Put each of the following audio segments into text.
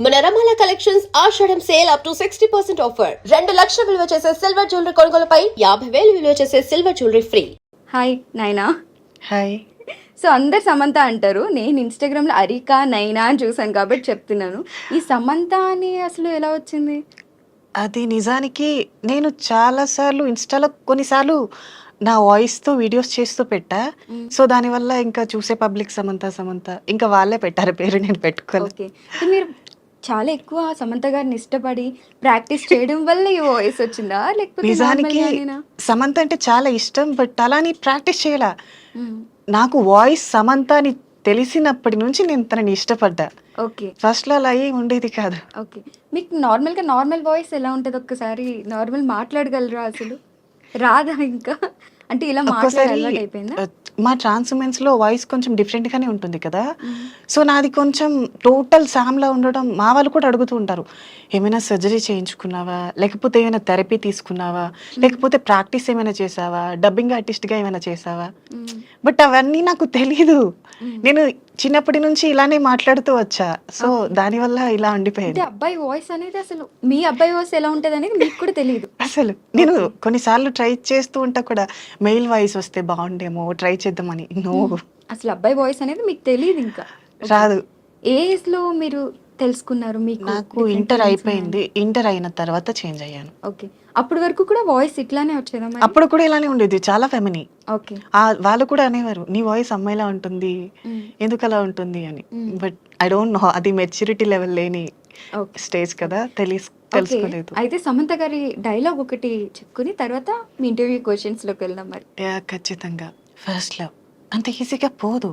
మన రమాల collections Ashadham sale up to 60% offer. 2 లక్షల విలువ చేసే సిల్వర్ జ్యువెలరీ కొనుగోలుపై 50,000 విలువ చేసే సిల్వర్ జ్యువెలరీ ఫ్రీ. హాయ్ నైనా. హాయ్. సో అందరు సమంత అంటారు, నేను ఇన్స్టాగ్రామ్లో అరికా నైనా అని చూసాను కాబట్టి చెప్తున్నాను. ఈ సమంత అని అసలు ఎలా వచ్చింది? అది నిజానికి నేను చాలాసార్లు ఇన్స్టాలో కొన్నిసార్లు నా వాయిస్తో వీడియోస్ చేస్తూ పెట్టా. సో దానివల్ల ఇంకా చూసే పబ్లిక్ సమంత సమంత ఇంకా వాళ్ళే పెట్టారు పేరు, నేను పెట్టుకోలేదు. ఓకే, సో మీరు చాలా ఎక్కువ సమంత గారిని ఇష్టపడి ప్రాక్టీస్ చేయడం వల్ల ఈ వాయిస్ వచ్చిందా, లేకపోతే నిజానికి నార్మల్గానేనా? సమంత అంటే చాలా ఇష్టం, బట్ అలాని ప్రాక్టీస్ చేయాల. మ్మ్. నాకు వాయిస్ సమంత అని తెలిసినప్పటి నుంచి నేను తనని ఇష్టపడ్డా. ఓకే ఫస్ట్లో అలా ఏం ఉండేది కాదు. ఓకే, మీకు నార్మల్ వాయిస్ ఎలా ఉంటుంది? ఒక్కసారి నార్మల్ మాట్లాడగలరా? అసలు రాదా ఇంకా? అంటే ఇలా మాట్లాడే ఒక్కోసారి అలవాటు అయిపోయిందా? మా ట్రాన్స్ ఉమెన్స్ లో వాయిస్ కొంచెం డిఫరెంట్ గానే ఉంటుంది కదా. సో నాది కొంచెం టోటల్ సామ్లా ఉండడం మా వాళ్ళు కూడా అడుగుతూ ఉంటారు, ఏమైనా సర్జరీ చేయించుకున్నావా, లేకపోతే ఏమైనా థెరపీ తీసుకున్నావా, లేకపోతే ప్రాక్టీస్ ఏమైనా చేసావా, డబ్బింగ్ ఆర్టిస్ట్ గా ఏమైనా చేసావా. బట్ అవన్నీ నాకు తెలీదు. నేను చిన్నప్పటి నుంచి ఇలానే మాట్లాడుతూ వచ్చా. సో దానివల్ల ఇలా అంటే ఉండిపోయింది. అబ్బాయి వాయిస్ అనేది అసలు మీ అబ్బాయి వాయిస్ ఎలా ఉంటుంది అనేది మీకు కూడా తెలియదు. అసలు నేను కొన్నిసార్లు ట్రై చేస్తూ ఉంటా కూడా, మెయిల్ వాయిస్ వస్తే బాగుండేమో ట్రై చేద్దామని. నో, అసలు అబ్బాయి వాయిస్ అనేది మీకు తెలియదు ఇంకా. రాదు. ఏ ఏజ్ లో మీరు తెలుసుకున్నారు? మీకు నాకు different ఇంటర్ feelings అయిపోయింది. ఇంటర్ అయిన తర్వాత చేంజ్ అయ్యాను. ఉన్నాయని? ఓకే, అప్పటి వరకు కూడా వాయిస్ ఇట్లానే వచ్చేదా మరి? అప్పుడు కూడా ఇలానే ఉండేది, చాలా ఫెమిని. ఓకే. వాళ్ళు కూడా అనేవారు, నీ వాయిస్ అమ్మాయిలా ఉంటుంది, ఎందుకు అలా ఉంటుంది అని. బట్ ఐ డోంట్ నో, అది మెచ్యూరిటీ లెవెల్ లేని ఓకే స్టేజ్ కదా, ఓకే, తెలుసుకోలేదు. అయితే సమంత గారి డైలాగ్ ఒకటి చెప్పుకుని తర్వాత మీ ఇంటర్వ్యూ క్వశ్చన్స్ లోకి వెళ్దాం మరి. ఖచ్చితంగా. ఫస్ట్ లవ్ అంత ఈజీగా పోదు,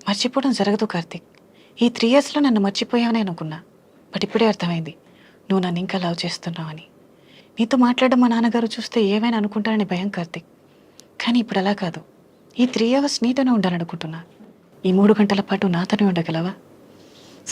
మర్చిపోవడం జరగదు కార్తిక్. ఈ 3 yearsలో నన్ను మర్చిపోయావని అనుకున్నా, బట్ ఇప్పుడే అర్థమైంది నువ్వు నన్ను ఇంకా లవ్ చేస్తున్నావని. నీతో మాట్లాడడం మా నాన్నగారు చూస్తే ఏమైనా అనుకుంటారని భయం కార్తిక్, కానీ ఇప్పుడు అలా కాదు. ఈ 3 hours నీతోనే ఉండాలనుకుంటున్నా. ఈ 3 గంటల పాటు నాతోనే ఉండగలవా?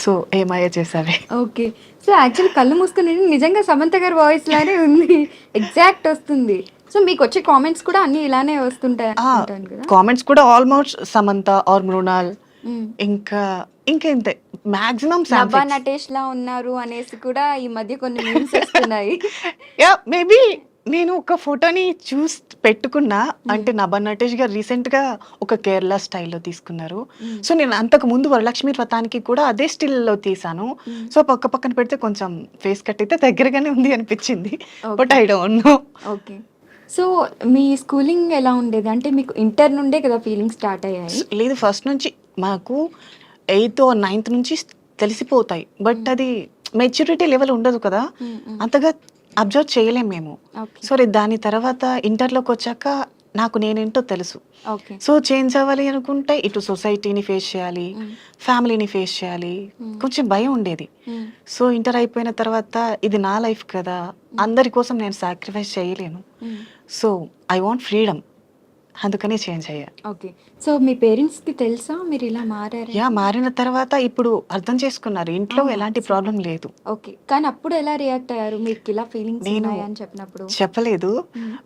సో ఏమాయ చేసావే. ఓకే, సో యాక్చువల్ కళ్ళు మూసుకుని నిజంగా సమంత గారి వాయిస్ లానే ఉంది, ఎగ్జాక్ట్ వస్తుంది. సో మీకు వచ్చే కామెంట్స్ కూడా అన్ని ఇలానే వస్తుంటాయి అనుకుంటాను కదా. కామెంట్స్ కూడా ఆల్మోస్ట్ సమంత ఆర్ మృణాల్, మ్మ్. ఇంకా ఇంతే మాక్సిమం నవ్వా నటేష్ లా ఉన్నారు అనేసి కూడా ఈ మధ్య కొన్ని మీమ్స్ వస్తున్నాయి. మేబీ నేను ఒక ఫోటోని చూసి పెట్టుకున్నా, అంటే నభా నటేష్ గారు రీసెంట్ గా ఒక కేరళ స్టైల్లో తీసుకున్నారు. సో నేను అంతకు ముందు వరలక్ష్మి వ్రతానికి కూడా అదే స్టిల్లో తీసాను. సో పక్కన పెడితే కొంచెం ఫేస్ కట్ అయితే దగ్గరగానే ఉంది అనిపించింది, but I don't know. Okay, so me schooling ఎలా ఉండేది? అంటే మీకు ఇంటర్ నుండే కదా ఫీలింగ్ స్టార్ట్ అయ్యాయి? లేదు, ఫస్ట్ నుంచి మాకు 8th or 9th నుంచి తెలిసిపోతాయి, బట్ అది మెచ్యూరిటీ లెవెల్ ఉండదు కదా, అంతగా అబ్జర్వ్ చేయలేం మేము. సో దాని తర్వాత ఇంటర్లోకి వచ్చాక నాకు నేనేంటో తెలుసు. ఓకే, సో చేంజ్ అవ్వాలి అనుకుంటే ఇటు సొసైటీని ఫేస్ చేయాలి, ఫ్యామిలీని ఫేస్ చేయాలి, కొంచెం భయం ఉండేది. సో ఇంటర్ అయిపోయిన తర్వాత ఇది నా లైఫ్ కదా, అందరి కోసం నేను సాక్రిఫైస్ చేయలేను. సో ఐ వాంట్ ఫ్రీడమ్, అందుకనే చేంజ్ అయ్యా. ఓకే, సో మీ పేరెంట్స్ కి తెలుసా మీరు ఇలా మారారు? మారిన తర్వాత ఇప్పుడు అర్థం చేసుకున్నారు, ఇంట్లో ఎలాంటి ప్రాబ్లం లేదు. ఓకే, కానీ అప్పుడు ఎలా రియాక్ట్ అయ్యారు మీకు ఇలా ఫీలింగ్స్ ఉన్నాయని చెప్పినప్పుడు? చెప్పలేదు.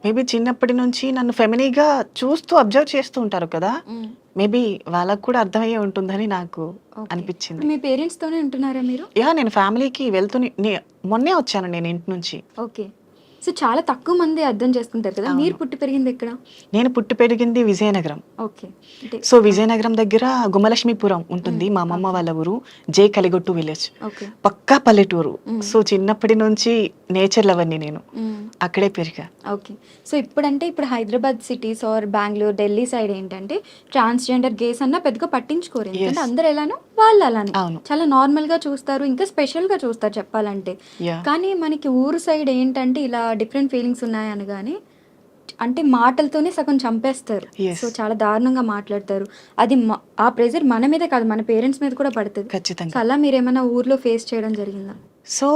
మేబీ చిన్నప్పటి నుంచి నన్ను ఫెమినీగా చూస్తూ అబ్జర్వ్ చేస్తూ ఉంటారు కదా, మేబీ వాళ్ళకు కూడా అర్థమయ్యే ఉంటుందని నాకు అనిపించింది. మీ పేరెంట్స్ తోనే ఉంటున్నారా మీరు? నేను ఫ్యామిలీకి మొన్నే వచ్చాను నేను ఇంటి నుంచి. ఓకే, సో చాలా తక్కువ మంది అర్థం చేసుకుంటారు కదా. మీరు పుట్టి పెరిగింది ఎక్కడ? నేను పుట్టి పెరిగింది విజయనగరం. ఓకే, అంటే సో విజయనగరం దగ్గర గుమ్మలక్ష్మీపురం ఉంటుంది, మా అమ్మమ్మ వాళ్ళ ఊరు, జే కలిగొట్టు విలేజ్, ఓకే, పక్కా పల్లెటూరు. సో చిన్నప్పటి నుంచి నేచర్ లవర్ని నేను, అక్కడే పెరిగా. ఓకే, సో ఇప్పుడు Hyderabad cities or Bengaluru, Delhi side ఏంటంటే ట్రాన్స్జెండర్ గేస్ అన్న పెద్దగా పట్టించుకోరు, ఎందుకంటే అందరు ఎలానో వాళ్ళు అలానే చాలా నార్మల్ గా చూస్తారు, ఇంకా స్పెషల్ గా చూస్తారు చెప్పాలంటే. కానీ మనకి ఊరు సైడ్ ఏంటంటే ఇలా డిఫరెంట్ ఫీలింగ్స్ ఉన్నాయి అనగానే అంటే మాటలతోనే సగం చంపేస్తారు. సో చాలా దారుణంగా మాట్లాడతారు. అది ఆ ప్రెజర్ మన మీదే కాదు, మన పేరెంట్స్ మీద కూడా పడుతుంది. ఖచ్చితంగా. సో అలా మీరు ఏమైనా ఊర్లో ఫేస్ చేయడం జరిగిందా? సో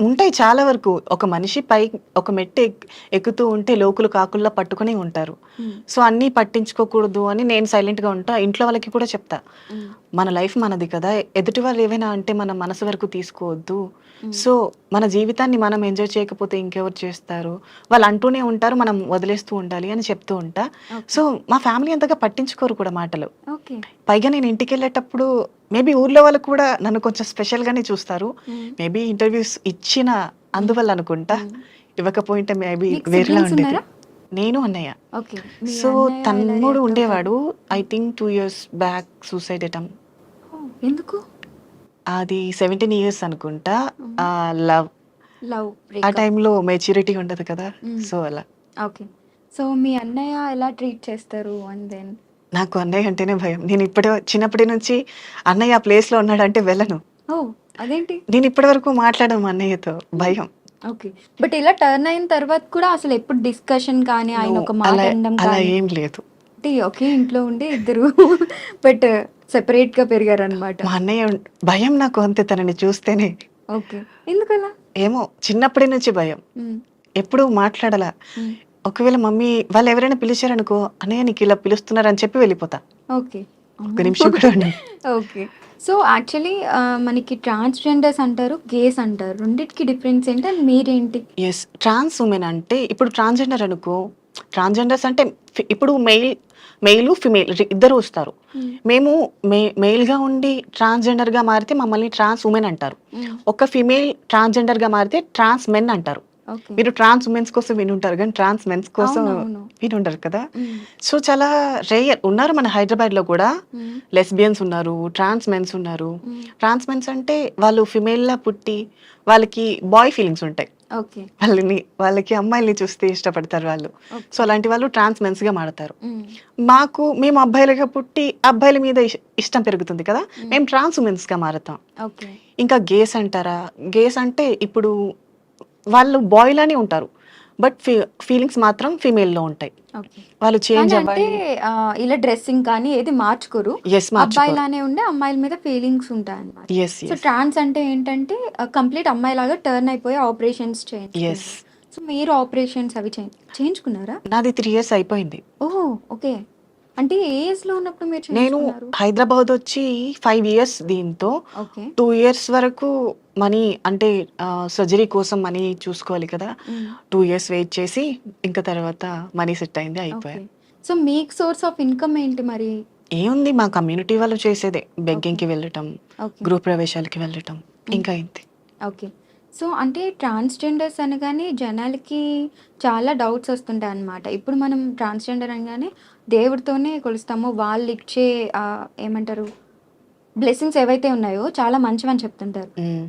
ఉంటాయి చాలా వరకు. ఒక మనిషి ఒక మెట్టు ఎక్కుతూ ఉంటే లోకులు కాకుల్లా పట్టుకుని ఉంటారు. సో అన్నీ పట్టించుకోకూడదు అని నేను సైలెంట్గా ఉంటా, ఇంట్లో వాళ్ళకి కూడా చెప్తా. మన లైఫ్ మనది కదా, ఎదుటి వాళ్ళు ఏవైనా అంటే మన మనసు వరకు తీసుకోవద్దు. సో మన జీవితాన్ని మనం ఎంజాయ్ చేయకపోతే ఇంకెవరు చేస్తారు, వాళ్ళు అంటూనే ఉంటారు, మనం వదిలేస్తూ ఉండాలి అని చెప్తూ ఉంటా. సో మా ఫ్యామిలీ అంతగా పట్టించుకోరు కూడా మాటలు. ఓకే. పైగా నేను ఇంటికి వెళ్ళేటప్పుడు మేబీ ఊర్లో వాళ్ళు కూడా నన్ను కొంచెం స్పెషల్గానే చూస్తారు. మేబీ ఇంటర్వ్యూస్ ఇచ్చిన అందువల్ల అనుకుంటా, ఇవ్వకపోయింటే మేబీ మీకు వేరేలా siblings ఉండేది. ఉన్నారా? నేను అన్నయ్య. ఓకే. మీ సో అన్నయ్య ఎలా తమ్ముడు react ఉండేవాడు, అవుతారు? I think 2 years back suicide attempt. ఎందుకు? అది 17 years అనుకుంటా. లవ్ లవ్ ఆ బ్రేకప్. టైంలో మెచ్యూరిటీ ఉండదు కదా, మ్మ్. సో అలా. ఓకే. సో మీ అన్నయ్య ఎలా ట్రీట్ చేస్తారు? అండ్ దెన్ నాకు అన్నయ్య అంటేనే భయం. నేను చిన్నప్పటి నుంచి అన్నయ్య ఆ ప్లేస్లో ఉన్నాడంటే వెళ్ళను. ఓ అదేంటి? నేను ఇప్పటి వరకు మాట్లాడము అన్నయ్యతో, భయం. ఓకే. బట్ ఇలా టర్న్ అయిన తర్వాత కూడా అసలు ఎప్పుడు డిస్కషన్ కానీ ఆయన ఒక మాట అలా అనడం అలా కానీ ఏం లేదు. అంటే ఒకే ఇంట్లో ఉండి ఇద్దరు బట్ సెపరేట్ గా పెరిగారు అనమాట. మా అన్నయ్య భయం నాకు అంతే, తనని చూస్తేనే. ఓకే. ఎందుకలా? ఏమో చిన్నప్పటి నుంచి భయం, మ్మ్. ఎప్పుడు మాట్లాడలా. మ్మ్. ఒకవేళ మమ్మీ వాళ్ళు ఎవరైనా పిలిచారనుకో, అన్నయ్య నీకు ఇలా పిలుస్తున్నారు అని చెప్పి వెళ్ళిపోతా. ఓకే. ఒక నిమిషం కూడా ఉండను. ఓకే. సో యాక్చువల్లీ మనకి ట్రాన్స్జెండర్స్ అంటారు, గేస్ అంటారు, రెండిటికి డిఫరెన్స్ ఏంటి అండ్ మీరేంటి? ఎస్, ట్రాన్స్ ఉమెన్ అంటే ఇప్పుడు ట్రాన్స్జెండర్ అనుకో, ట్రాన్స్జెండర్స్ అంటే ఇప్పుడు మెయిల్ ఫిమేల్ ఇద్దరు వస్తారు. మేము మెయిల్గా ఉండి ట్రాన్స్జెండర్గా మారితే మమ్మల్ని ట్రాన్స్ ఉమెన్ అంటారు. ఒక ఫిమేల్ ట్రాన్స్జెండర్గా మారితే ట్రాన్స్ మెన్ అంటారు. ఓకే. మీరు ట్రాన్స్ ఉమెన్స్ కోసం వినుంటారు కానీ ట్రాన్స్ మెన్స్ కోసం అవునవును. వినుంటారు కదా. మ్మ్. సో చాలా రేయర్ ఉన్నారు మన హైదరాబాద్లో కూడా. మ్మ్. లెస్బియన్స్ ఉన్నారు, ట్రాన్స్ మెన్స్ ఉన్నారు. మ్మ్. ట్రాన్స్ మెన్స్ అంటే వాళ్ళు ఫిమేల్లా పుట్టి వాళ్ళకి బాయ్ ఫీలింగ్స్ ఉంటాయి, ఓకే. వాళ్ళకి అమ్మాయిల్ని చూస్తే ఇష్టపడతారు వాళ్ళు. ఓకే. సో అలాంటి వాళ్ళు ట్రాన్స్ మెన్స్గా మాడతారు. మ్మ్. మేము అబ్బాయిలుగా పుట్టి అబ్బాయిల మీద ఇష్టం పెరుగుతుంది కదా, మేము ట్రాన్స్ ఉమెన్స్గా మారుతాం. ఓకే. ఇంకా గేస్ అంటారా, గేస్ అంటే ఇప్పుడు వాళ్ళు బాయ్ లానే ఉంటారు బట్ ఫీలింగ్స్ మాత్రం ఫీమేల్లో ఉంటాయి. ఓకే. వాళ్ళు చేంజ్ కానీ అంటే అవ్వాలి. ఇలా డ్రెస్సింగ్ కానీ ఏది మార్చుకోరు, ఎస్, మార్చుకోరు. అబ్బాయిలానే ఉండే అమ్మాయిల మీద ఫీలింగ్స్ ఉంటాయి అన్నమాట. ఎస్ సో ట్రాన్స్ అంటే ఏంటంటే కంప్లీట్ అమ్మాయిలాగా టర్న్ అయిపోయి ఆపరేషన్స్ ఎస్. చేయించుకుంటారు. సో మీరు ఆపరేషన్స్ అవి చేయించుకున్నారా? నాది 3 years అయిపోయింది. ఓహో ఓకే. అంటే ఏ ఏజ్ లో ఉన్నప్పుడు మీరు నేను చేయించుకున్నారు? హైదరాబాద్ వచ్చి 5 years, దీంతో ఓకే. 2 years వరకు మనీ అంటే సర్జరీ కోసం మనీ చూసుకోవాలి కదా, 2 years వెయిట్ చేసి ఇంకా తర్వాత మనీ సెట్ అయింది, ఓకే. అయిపోయాయి. సో మీకు సోర్స్ ఆఫ్ ఇన్కమ్ ఏంటి మరి? ఏముంది మా కమ్యూనిటీ వాళ్ళు చేసేదే, బెగ్గింగ్కి వెళ్ళటం, ఓకే. గృహ ప్రవేశాలకి వెళ్ళటం, ఇంకా ఇంతే. ఓకే. సో అంటే ట్రాన్స్జెండర్స్ అనగానే జనాలకి చాలా డౌట్స్ వస్తుంటాయి అన్నమాట. ఇప్పుడు మనం ట్రాన్స్జెండర్ అనగానే దేవుడితోనే కొలుస్తాము, వాళ్ళు ఇచ్చే ఏమంటారు బ్లెస్సింగ్స్ ఏవైతే ఉన్నాయో చాలా మంచివని చెప్తుంటారు. మ్మ్.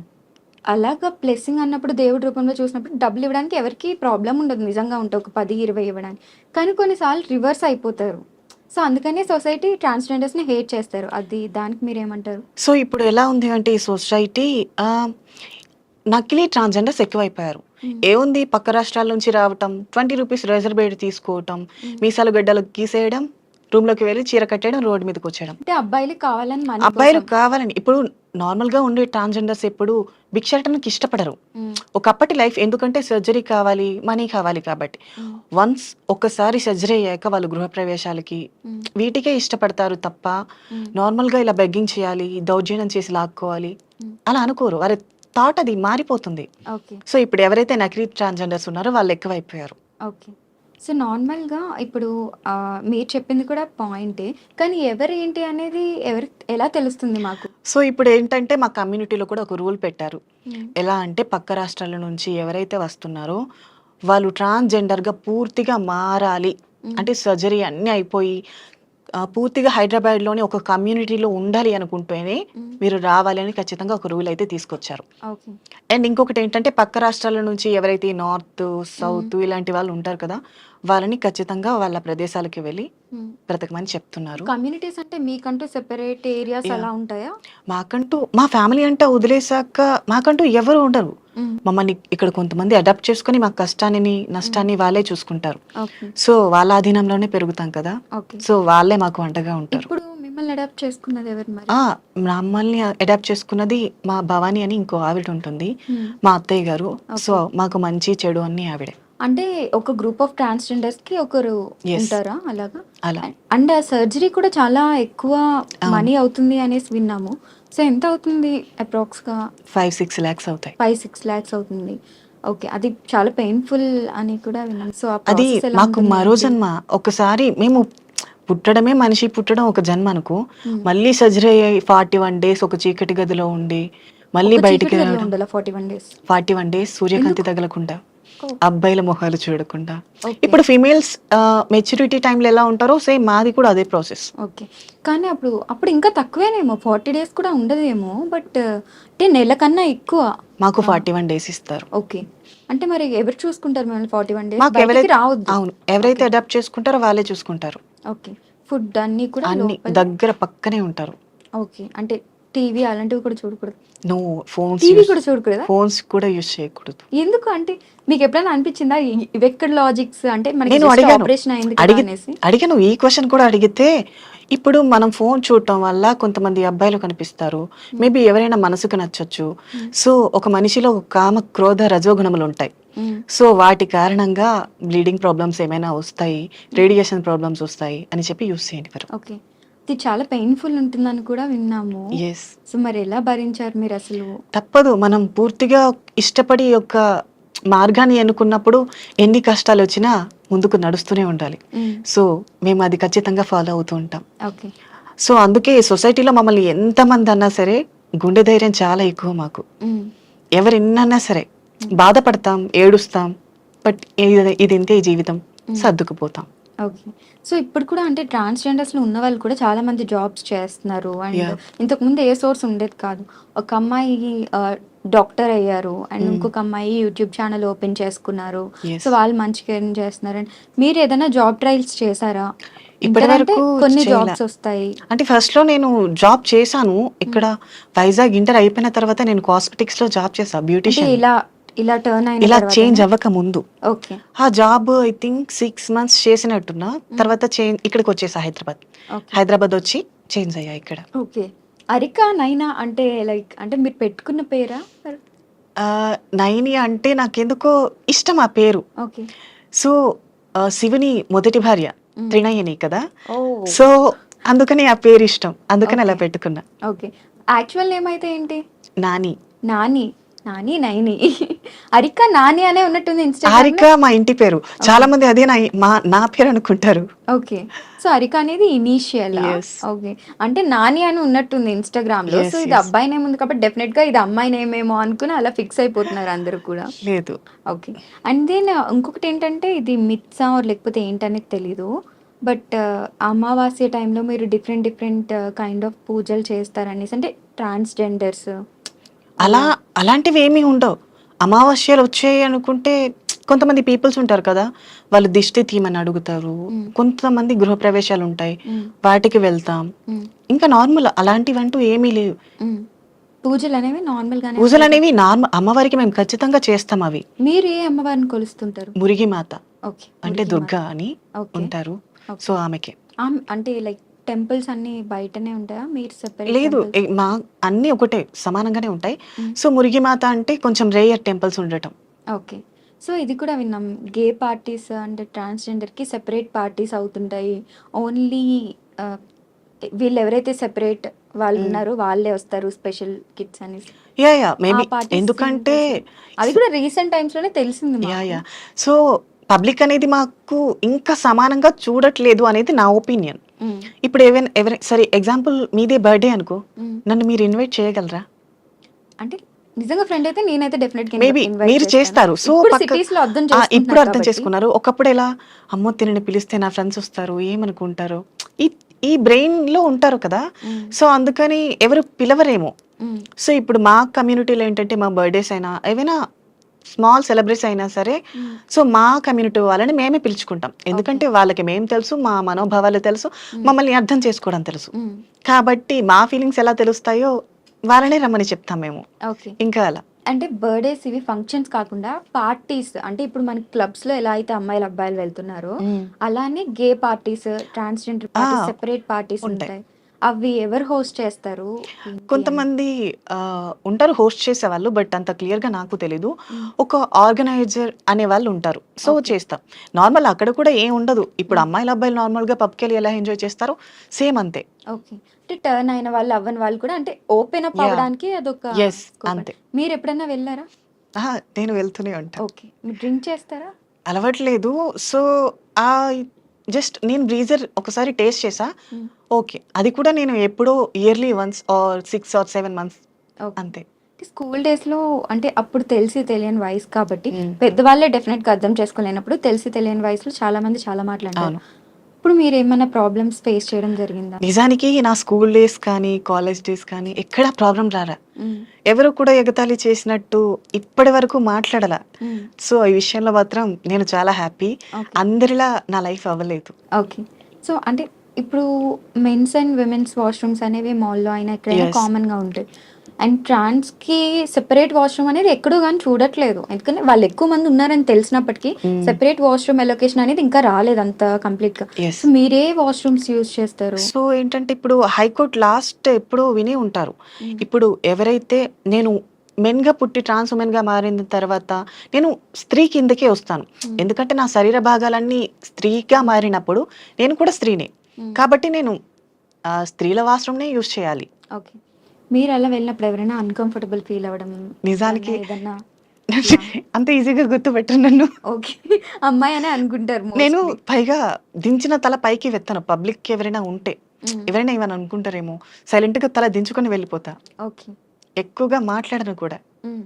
అలాగా బ్లెస్సింగ్ అన్నప్పుడు దేవుడి రూపంలో చూసినప్పుడు డబ్బులు ఇవ్వడానికి ఎవరికి ప్రాబ్లం ఉండదు, నిజంగా ఉంటే ఒక 10-20 ఇవ్వడానికి. కానీ కొన్నిసార్లు రివర్స్ అయిపోతారు. సో అందుకనే సొసైటీ ట్రాన్స్జెండర్స్ని హేట్ చేస్తారు. అది దానికి మీరేమంటారు? సో ఇప్పుడు ఎలా ఉంది అంటే ఈ సొసైటీ, నకిలీ ట్రాన్స్జెండర్స్ ఎక్కువైపోయారు. ఏముంది, పక్క రాష్ట్రాల నుంచి రావటం, 20 రూపీస్ రిజర్వేట్ తీసుకోవటం, మీసాలు గడ్డలు గీసేయడం, రూమ్లోకి వెళ్ళి చీర కట్టేయడం, రోడ్డు మీదకి వచ్చేయడం. అంటే అబ్బాయిలు కావాలని మనీ అబ్బాయిలు కోసం. కావాలని ఇప్పుడు నార్మల్గా ఉండే ట్రాన్స్జెండర్స్ ఎప్పుడు భిక్షాటనకి ఇష్టపడరు. మ్మ్. ఒకప్పటి లైఫ్ ఎందుకంటే సర్జరీ కావాలి, మనీ కావాలి కాబట్టి. మ్మ్. వన్స్ ఒకసారి సర్జరీ అయ్యాక వాళ్ళు గృహప్రవేశాలకి మ్మ్. వీటికే ఇష్టపడతారు తప్ప మ్మ్. నార్మల్గా ఇలా బెగ్గింగ్ చేయాలి, దౌర్జన్యం చేసి లాక్కోవాలి మ్మ్. అలా అనుకోరు. వారి థాట్ అది మారిపోతుంది. ఓకే. సో ఇప్పుడు ఎవరైతే నకిలీ ట్రాన్స్జెండర్స్ ఉన్నారో వాళ్ళు ఎక్కువైపోయారు. ఓకే. సో నార్మల్గా ఇప్పుడు మీరు చెప్పింది కూడా పాయింటే, కానీ ఎవరు ఏంటి అనేది ఎలా తెలుస్తుంది మాకు? సో ఇప్పుడు ఏంటంటే మా కమ్యూనిటీలో కూడా ఒక రూల్ పెట్టారు. మ్మ్. ఎలా అంటే పక్క రాష్ట్రాల నుంచి ఎవరైతే వస్తున్నారో వాళ్ళు ట్రాన్స్జెండర్గా పూర్తిగా మారాలి అంటే సర్జరీ అన్నీ అయిపోయి పూర్తిగా హైదరాబాద్లోని ఒక కమ్యూనిటీలో ఉండాలి అనుకుంటేనే మీరు రావాలి అని ఖచ్చితంగా ఒక రూల్ అయితే తీసుకొచ్చారు. ఓకే. అండ్ ఇంకొకటి ఏంటంటే పక్క రాష్ట్రాల నుంచి ఎవరైతే నార్త్ సౌత్ ఇలాంటి వాళ్ళు ఉంటారు కదా, వాళ్ళని ఖచ్చితంగా వాళ్ళ ప్రదేశాలకి వెళ్ళి మ్మ్. బ్రతకమని చెప్తున్నారు. కమ్యూనిటీస్ అంటే మీకంటూ సెపరేట్ ఏరియాస్ అలా ఉంటాయా? మాకంటూ మా ఫ్యామిలీ అంటే వదిలేసాక మాకంటూ ఎవరు ఉండరు. మ్మ్. మమ్మల్ని ఇక్కడ కొంతమంది అడాప్ట్ చేసుకొని మా కష్టాన్ని నష్టాన్ని వాళ్ళే చూసుకుంటారు. ఓకే. సో వాళ్ళ ఆధీనంలోనే పెరుగుతాం కదా, ఓకే. సో వాళ్ళే మాకు అండగా ఉంటారు. ఇప్పుడు మిమ్మల్ని అడాప్ట్ చేసుకున్నది ఎవరు మరి? మమ్మల్ని అడాప్ట్ చేసుకున్నది మా భవానీ అని ఇంకో ఆవిడ ఉంటుంది, మ్మ్. మా అత్తయ్య గారు. సో మాకు మంచి చెడు అన్ని ఆవిడే. అంటే ఒక గ్రూప్ ఆఫ్ ట్రాన్స్‌జెండర్స్ కి ఒకరు Yes. ఉంటారా అలాగా? అలా అండ్ ఆ సర్జరీ కూడా చాలా ఎక్కువ అవును. మనీ అవుతుంది అనేసి విన్నాము. సో ఎంత అవుతుంది అప్రాక్స్‌గా? 5-6 lakhs అవుతాయి. 5-6 లాక్స్ అవుతుంది. ఓకే. అది చాలా పెయిన్‌ఫుల్ అని కూడా విన్నాను. సో ఆ అది ప్రాసెస్ ఎలా మాకు ఉంటుంది మరో ఏంటి? జన్మ. ఒకసారి మేము పుట్టడమే మనిషి పుట్టడం ఒక జన్మ అనుకో. హ్మ్. మళ్ళీ సర్జరీ అయ్యి 41 డేస్ ఒక చీకటి గదిలో ఉండి, మళ్ళీ ఒక బయటికి చీకటి గదిలో రావడం. ఉండాలా 41 డేస్? 41 డేస్ సూర్యకాంతి ఎందుకు? తగలకుండా, ఓహ్! అబ్బాయిల మొహాలు చూడకుండా. ఓకే. ఇప్పుడు ఫీమేల్స్ మెచ్యూరిటీ టైంలో ఎలా ఉంటారో సేమ్ మాది కూడా అదే ప్రాసెస్. ఓకే. కానీ అప్పుడు ఇంకా తక్కువేనేమో 40 డేస్ కూడా ఉండదేమో. బట్ అంటే నెల కన్నా ఎక్కువ. మాకు ఆ! 41 డేస్ ఇస్తారు. ఓకే. అంటే మరి ఎవరు చూసుకుంటారు మిమ్మల్ని 41 డేస్? మాకు బయటికి రావద్దు. అవును. ఎవరైతే ఓకే. అడాప్ట్ చేసుకుంటారో వాళ్ళే చూసుకుంటారు. ఓకే. ఫుడ్ అన్నీ కూడా అన్ని లోపలే. దగ్గర పక్కనే ఉంటారు. ఓకే. అంటే టీవీ అలాంటివి కూడా చూడకూడదు. నో టీవీ కూడా చూడకూడదా? ఫోన్స్ కూడా యూజ్ చేయకూడదు. ఎందుకు? అంటే మీకెప్పుడైనా అనిపిచ్చిందా? ఇవెక్కడ లాజిక్స్ అంటే మనకి నేను జస్ట్ అడిగాను. ఆపరేషన్ అయింది కదా అడిగి అనేసి? అడిగాను. ఈ క్వెషన్ కూడా అడిగితే, ఇప్పుడు మనం ఫోన్ చూడటం వల్ల కొంతమంది అబ్బాయిలు కనిపిస్తారు. హ్మ్. మేబీ ఎవరైనా మనసుకు నచ్చొచ్చు. హ్మ్. సో, ఒక మనిషిలో కామ, క్రోధ, రజోగుణములుంటాయి. హ్మ్. సో, వాటి కారణంగా బ్లీడింగ్ ప్రాబ్లమ్స్ ఏమైనా వస్తాయి, రేడియేషన్ ప్రాబ్లమ్స్ వస్తాయి అని చెప్పి యూజ్ చేయనివ్వరు. ఓకే. ఇది చాలా పెయిన్‌ఫుల్ ఉంటుందని కూడా విన్నాము. యెస్. సో మరి ఎలా భరించారు మీరసలు? తప్పదు. మనం పూర్తిగా ఇష్టపడి ఒక మార్గాన్ని ఎన్నుకున్నప్పుడు ఎన్ని కష్టాలొచ్చినా ముందుకు నడుస్తూనే ఉండాలి. హ్మ్. సో, మేము అది ఖచ్చితంగా ఫాలో అవుతూ ఉంటాం. ఓకే. సో, అందుకే సొసైటీలో మమ్మల్ని ఎంతమంది అన్నా సరే, గుండె ధైర్యం చాలా ఎక్కువ మాకు. హ్మ్. ఎవరెన్నన్నా సరే, హ్మ్. బాధపడతాం, ఏడుస్తాం. బట్ ఇదింతే ఈ జీవితం. హ్మ్. సర్దుకుపోతాం. ఓకే. సో ఇప్పుడు కూడా అంటే ట్రాన్స్‌జెండర్స్‌లో ఉన్నవాళ్ళు కూడా చాలా మంది జాబ్స్ చేస్తున్నారు. And yeah! ఇంతకుముందు ఏ సోర్స్ ఉండేది కాదు. ఒక అమ్మాయి డాక్టర్ అయ్యారు. అండ్ హ్మ్. ఇంకొక అమ్మాయి యూట్యూబ్ ఛానెల్ ఓపెన్ చేసుకున్నారు. So yes. వాళ్ళు మంచిగా ఎర్న్ చేస్తున్నారు. అండ్ మీరేదైనా జాబ్ ట్రయల్స్ చేశారా? ఇప్పటి ఇంటర్ అంటే వరకు కొన్ని చేయలా. జాబ్స్ వస్తాయి. అంటే ఫస్ట్‌లో నేను జాబ్ చేశాను. హ్మ్. ఇక్కడ వైజాగ్ ఇంటర్ అయిపోయిన తర్వాత నేను కాస్మెటిక్స్‌లో జాబ్ చేశా అంటే బ్యూటీషియన్‌ని. ఇలా టర్న్ అయిన ఇలా చేంజ్ తర్వాతనా? అవ్వక ముందు. ఓకే. ఆ జాబ్ ఐ థింక్ 6 మంత్స్ చేసినట్టున్నా. హ్మ్. తర్వాత ఇక్కడికొచ్చేసా హైదరాబాద్. ఓకే. హైదరాబాద్ వచ్చి చేంజ్ అయ్యా ఇక్కడ. ఓకే. అరికా, నైనా అంటే లైక్ అంటే మీరు పెట్టుకున్న పేరా? నైని అంటే నాకెందుకో ఇష్టం ఆ పేరు. ఓకే. సో, శివుని మొదటి భార్య హ్మ్. త్రినయని కదా! ఓహ్! సో, అందుకని ఆ పేరిష్టం. అందుకని అలా ఓకే. పెట్టుకున్నా. ఓకే. యాక్చువల్ నేమ్ అయితే ఏంటి? నాని. నాని. నాని, నైని. అరిక నాని అనే ఉన్నట్టుంది హారిక ఇన్‌స్టాగ్రామ్‌లో. మా ఇంటి పేరు. ఓహ్! చాలా మంది అదే నా పేరు అనుకుంటారు. ఓకే. సో, అరిక అనేది ఇనీషియలా? యెస్. ఓకే. అంటే నాని అని ఉన్నట్టుంది ఇన్‌స్టాగ్రామ్‌లో. So, yes. ఇది యెస్. అబ్బాయి నేమ్ ఉంది కాబట్టి డెఫినిట్‌గా ఇది అమ్మాయి నేమేమో అనుకుని అలా ఫిక్స్ అయిపోతున్నారు అందరూ కూడా. లేదు. ఓకే. అండ్ దెన్ ఇంకొకటేంటంటే ఇది మిత్సా ఆర్ లేకపోతే ఏంటనేది తెలీదు. బట్ అమావాస్య టైంలో మీరు డిఫరెంట్ కైండ్ ఆఫ్ పూజలు చేస్తారనేసి అంటే ట్రాన్స్‌జెండర్స్ అలా అలా. అలాంటివేమీ ఉండవు. అమావాస్యలు వచ్చాయి అనుకుంటే కొంతమంది పీపుల్స్ ఉంటారు కదా! వాళ్ళు దిష్టి తీయమని అడుగుతారు. హ్మ్. కొంతమంది గృహప్రవేశాలుంటాయి. హ్మ్. వాటికి వెళ్తాం. హ్మ్. ఇంకా నార్మల్ అలాంటివంటూ ఏమీ లేవు. హ్మ్. పూజలనేవి నార్మల్‌గానే ఉంటాయి కదా! పూజలనేవి అమ్మవారికి మేము ఖచ్చితంగా చేస్తాం అవి. మీరు ఏ అమ్మవారిని కొలుస్తుంటారు? మురిగి మాత ఓకే. అంటే మురిగి మాత. దుర్గా అని ఓకే. ఉంటారు. So, okay. ఆమెకే. అంటే లైక్ టెంపుల్స్ అన్నీ బయటనే ఉంటాయా? మీరు సెపరేట్ లేదు. టెంపుల్స్? అన్నీ ఒకటే సమానంగానే ఉంటాయి. హ్మ్. సో, మురిగి మాత అంటే కొంచెం రేర్ టెంపుల్స్ ఉండటం. ఓకే. సో, ఇది కూడా విన్నాం. గే పార్టీస్ అంటే ట్రాన్స్‌జెండర్‌కి సెపరేట్ పార్టీస్ అవుతుంటాయి. ఓన్లీ ఆహ్, వీళ్ళెవరైతే సెపరేట్ హ్మ్. వాళ్ళున్నారో వాళ్ళే వస్తారు స్పెషల్ కిడ్స్ అనేసి. యాహ్! ఆ మేబీ పార్టీస్ ఎందుకంటే ఏంటసలు? అది కూడా రీసెంట్ టైమ్స్‌లోనే తెలిసింది మాకు. యాహ్! సో, పబ్లిక్ అనేది మాకు ఇంకా సమానంగా చూడట్లేదు అనేది నా ఒపీనియన్. హ్మ్. ఇప్పుడు సరే ఎగ్జాంపుల్ మీదే బర్త్‌డే అనుకో. హ్మ్. నన్ను మీరు ఇన్వైట్ చేయగలరా? అంటే నిజంగా ఫ్రెండ్ అయితే నేనైతే డెఫినెట్‌గా మేబీ ఇన్వైట్ మీరు చేస్తాను. చేస్తారు. సో, ఇప్పుడు సిటీస్‌లో అర్థం ఇప్పుడు చేసుకుంటున్నారు అర్థం కాబట్టి. చేసుకున్నారు. ఒకప్పుడు ఎలా అమ్మో! తినని పిలిస్తే నా ఫ్రెండ్స్ వస్తారు. ఏమనుకుంటారో? ఈ ఈ బ్రెయిన్‌లో ఉంటారు కదా! హ్మ్. సో, అందుకని ఎవరు పిలవరేమో. హ్మ్. సో, ఇప్పుడు మా కమ్యూనిటీలో ఏంటంటే మా బర్త్‌డేస్ అయినా ఏవైనా స్మాల్ సెలబ్రేట్స్ అయినా సరే, హ్మ్. సో, మా కమ్యూనిటీ వాళ్ళని మేమే పిలుచుకుంటాం. ఓకే. ఎందుకంటే వాళ్ళకి మేము తెలుసు, మా మనోభావాలు తెలుసు, హ్మ్. మమ్మల్ని అర్థం చేసుకోవడం తెలుసు. హ్మ్. కాబట్టి మా ఫీలింగ్స్ ఎలా తెలుస్తాయో వాళ్ళనే రమ్మని చెప్తాం మేము. ఓకే. ఇంకా అలా. అంటే బర్త్‌డేస్ ఇవి ఫంక్షన్స్ కాకుండా పార్టీస్ అంటే ఇప్పుడు మనకి క్లబ్స్‌లో ఎలా అయితే అమ్మాయిలు, అబ్బాయిలు వెళ్తున్నారో హ్మ్. అలానే గే పార్టీస్, ట్రాన్స్‌జెండర్ ఆ! పార్టీస్ సెపరేట్ పార్టీస్ ఉంటాయి. ఉంటాయి. అవి ఎవరు హోస్ట్ చేస్తారు? ఏంటి అని? కొంతమంది ఉంటారు హోస్ట్ చేసేవాళ్ళు, బట్ అంత క్లియర్‌గా నాకు తెలీదు. ఒక ఆర్గనైజర్ అనేవాళ్ళు ఉంటారు. So, okay. చేస్తాం. నార్మల్ అక్కడ కూడా ఏం ఉండదు. ఇప్పుడు అమ్మాయిలు, అబ్బాయిలు నార్మల్‌గా పబ్‌కెళ్ళి ఎలా ఎంజాయ్ చేస్తారో సేమ్ అంతే. ఓకే. అంటే టర్న్ అయిన వాళ్ళు, అవ్వని వాళ్ళు కూడా అంటే ఓపెన్ అప్ యాహ్! అవ్వడానికి అదొక యెస్. స్కోప్ అంతే. అండి. మీరెప్పుడన్నా వెళ్లారా? అహా! నేను వెళ్తూనే ఉంటా. ఓకే. మీరు డ్రింక్ చేస్తారా? అలవాట్లేదు. సో, ఆహ్, జస్ట్ నేను బ్రీజర్ ఒకసారి టేస్ట్ చేశా. హ్మ్. ఓకే. అది కూడా నేను ఎప్పుడో yearly once or 6 or 7 months okay. అంతే. అంటే స్కూల్ డేస్‌లో అంటే అప్పుడు తెలిసి తెలియని వయసు కాబట్టి హ్మ్. పెద్దవాళ్ళే డెఫినెట్‌గా అర్థం చేసుకోలేనప్పుడు తెలిసి తెలియని వయసులో చాలా మంది చాలా మాటలంటారు. అవును. ఇప్పుడు మీరేమన్నా ప్రాబ్లమ్స్ ఫేస్ చేయడం జరిగిందా? నిజానికి నా స్కూల్ డేస్ కానీ, కాలేజ్ డేస్ కానీ ఎక్కడా ప్రాబ్లమ్ రాలా. హ్మ్. ఎవరు కూడా ఎగతాళి చేసినట్టు ఇప్పటి వరకు మాట్లాడలా. హ్మ్. సో, ఈ విషయంలో మాత్రం నేను చాలా హ్యాపీ. ఓకే. అందరిలా నా లైఫ్ అవ్వలేదు. ఓకే. సో, అంటే ఇప్పుడు మెన్స్ అండ్ విమెన్స్ వాష్‌రూమ్స్ అనేవి మాల్‌లో అయినా ఎక్కడైనా యెస్. కామన్‌గా ఉంటాయి. అండ్ ట్రాన్స్‌కి సెపరేట్ వాష్‌రూమ్ అనేది ఎక్కడో గాని చూడట్లేదు. ఎందుకంటే వాళ్ళు ఎక్కువ మంది ఉన్నారని తెలిసినప్పటికీ హ్మ్. సెపరేట్ వాష్‌రూమ్ అలొకేషన్ అనేది ఇంకా రాలేదు అంత కంప్లీట్‌గా. యెస్. సో, మీరే వాష్‌రూమ్స్ యూజ్ చేస్తారు? సో, ఏంటంటే ఇప్పుడు హైకోర్ట్ లాస్ట్ ఎప్పుడో వినే ఉంటారు. హ్మ్. ఇప్పుడు ఎవరైతే నేను మెన్‌గా పుట్టి ట్రాన్స్ వుమెన్‌గా మారిన తర్వాత నేను స్త్రీ కిందకే వస్తాను. హ్మ్. ఎందుకంటే నా శరీర భాగాలన్నీ స్త్రీగా మారినప్పుడు నేను కూడా స్త్రీనే. హ్మ్. కాబట్టి నేను స్త్రీల వాష్‌రూమ్‌నే యూజ్ చేయాలి. ఓకే. మీరలా వెళ్ళినప్పుడు ఎవరైనా అన్‌కంఫర్టబుల్ ఫీల్ అవ్వడం నిజానికి ఎప్పుడన్నా ఏదన్నా అట్లా అంత ఈజీగా గుర్తుపట్టరు నన్ను. ఓకే. అమ్మాయి అనే అనుకుంటారు నేను మోస్ట్‌లీ. పైగా దించిన తల పైకి వెత్తను. పబ్లిక్‌కి ఎవరైనా ఉంటే. హ్మ్. ఎవరైనా ఏమైనా అనుకుంటారేమో, సైలెంట్‌గా తల దించుకొని వెళ్ళిపోతా. ఓకే. ఎక్కువగా మాట్లాడను కూడా. హ్మ్.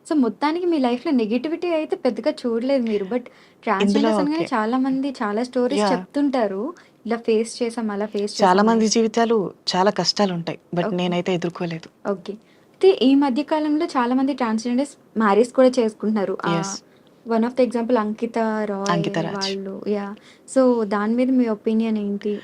సో, మొత్తానికి మీ లైఫ్‌లో నెగటివిటీ అయితే పెద్దగా చూడలేదు మీరు. బట్ ఇందులో ట్రాన్స్‌జెండర్స్ అనగానే ఓకే. చాలా మంది చాలా స్టోరీస్ యాహ్! చెప్తుంటారు. ఇలా ఫేస్ చేసాం, అలా ఫేస్ చాలా చేసాం మంది అనేసి. జీవితాలు చాలా కష్టాలుంటాయి. But okay. నేనైతే ఎదుర్కోలేదు. ఓకే. అయితే ఈ మధ్య కాలంలో చాలా మంది ట్రాన్స్‌జెండర్స్ మ్యారేజ్ కూడా చేసుకుంటున్నారు. Yes. One of the example 'Ankita Rai' 'Ankita Raj.' వాళ్ళు యాహ్! సో, దాని మీద మీ ఒపీనియన్ ఏంటి?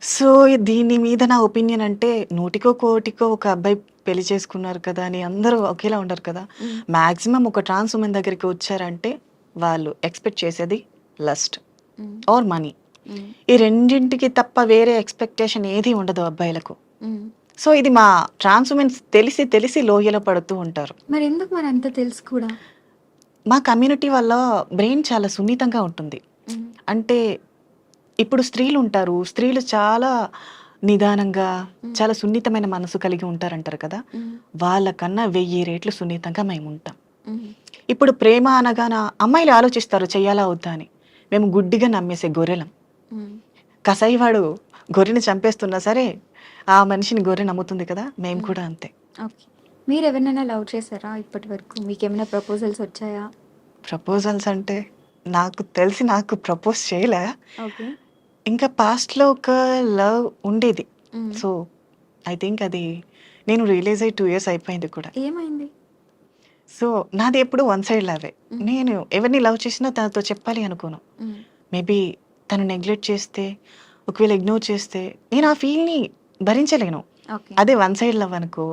సో, దీని మీద నా ఒపీనియన్ అంటే నూటికో, కోటికో ఒక అబ్బాయి పెళ్లి చేసుకున్నారు కదా! అని అందరూ ఒకేలా ఉండరు కదా! హ్మ్. మాక్సిమం ఒక ట్రాన్స్ వుమెన్ దగ్గరికి వచ్చారంటే వాళ్ళు ఎక్స్‌పెక్ట్ చేసేది lust hmm. Or money. Hmm. ఈ రెండింటికి తప్ప వేరే ఎక్స్‌పెక్టేషన్ ఏది ఉండదు అబ్బాయిలకు. హ్మ్. సో, ఇది మా ట్రాన్స్ వుమెన్స్ తెలిసి తెలిసి లోయలో పడుతూ ఉంటారు. మరెందుకు మరంత తెలుసు కూడా? మా కమ్యూనిటీ వల్ల బ్రెయిన్ చాలా సున్నితంగా ఉంటుంది. హ్మ్. అంటే ఇప్పుడు స్త్రీలుంటారు. స్త్రీలు చాలా నిదానంగా, హ్మ్. చాలా సున్నితమైన మనసు కలిగి ఉంటారంటారు కదా! హ్మ్. వాళ్ళకన్నా 1000 రెట్లు సున్నితంగా మేముంటాం. హ్మ్. ఇప్పుడు ప్రేమ అనగాన అమ్మాయిలు ఆలోచిస్తారు చెయ్యాలా వద్దా అని. మేము గుడ్డిగా నమ్మేసే గొర్రెలం. హ్మ్. కసాయివాడు గొర్రెని చంపేస్తున్నా సరే, ఆ మనిషిని గొర్రె నమ్ముతుంది కదా! మేము హ్మ్. కూడా అంతే. ఓకే. మీరెవరినైనా లవ్ చేసారా ఇప్పటి వరకు? మీకేమైనా ప్రపోజల్స్ వచ్చాయా? ప్రపోజల్స్ అంటే నాకు తెలిసి నాకు ప్రపోజ్ చేయలే. ఓకే. ఇంకా పాస్ట్‌లో ఒక లవ్ ఉండేది. హ్మ్. సో, ఐ థింక్ అది నేను రియలైజ్ అయ్యి 2 ఇయర్స్ అయిపోయింది కూడా. ఏమైంది? సో, నాది ఎప్పుడు వన్ సైడ్ లవ్వే. హ్మ్. నేను ఎవరిని లవ్ చేసినా తనతో చెప్పాలి అనుకోను. హ్మ్. మేబీ తను నెగ్లెక్ట్ చేస్తే, ఒకవేళ ఇగ్నోర్ చేస్తే, నేను ఆ ఫీల్‌ని భరించలేను. ఓకే. అదే వన్ సైడ్ లవ్ అనుకో,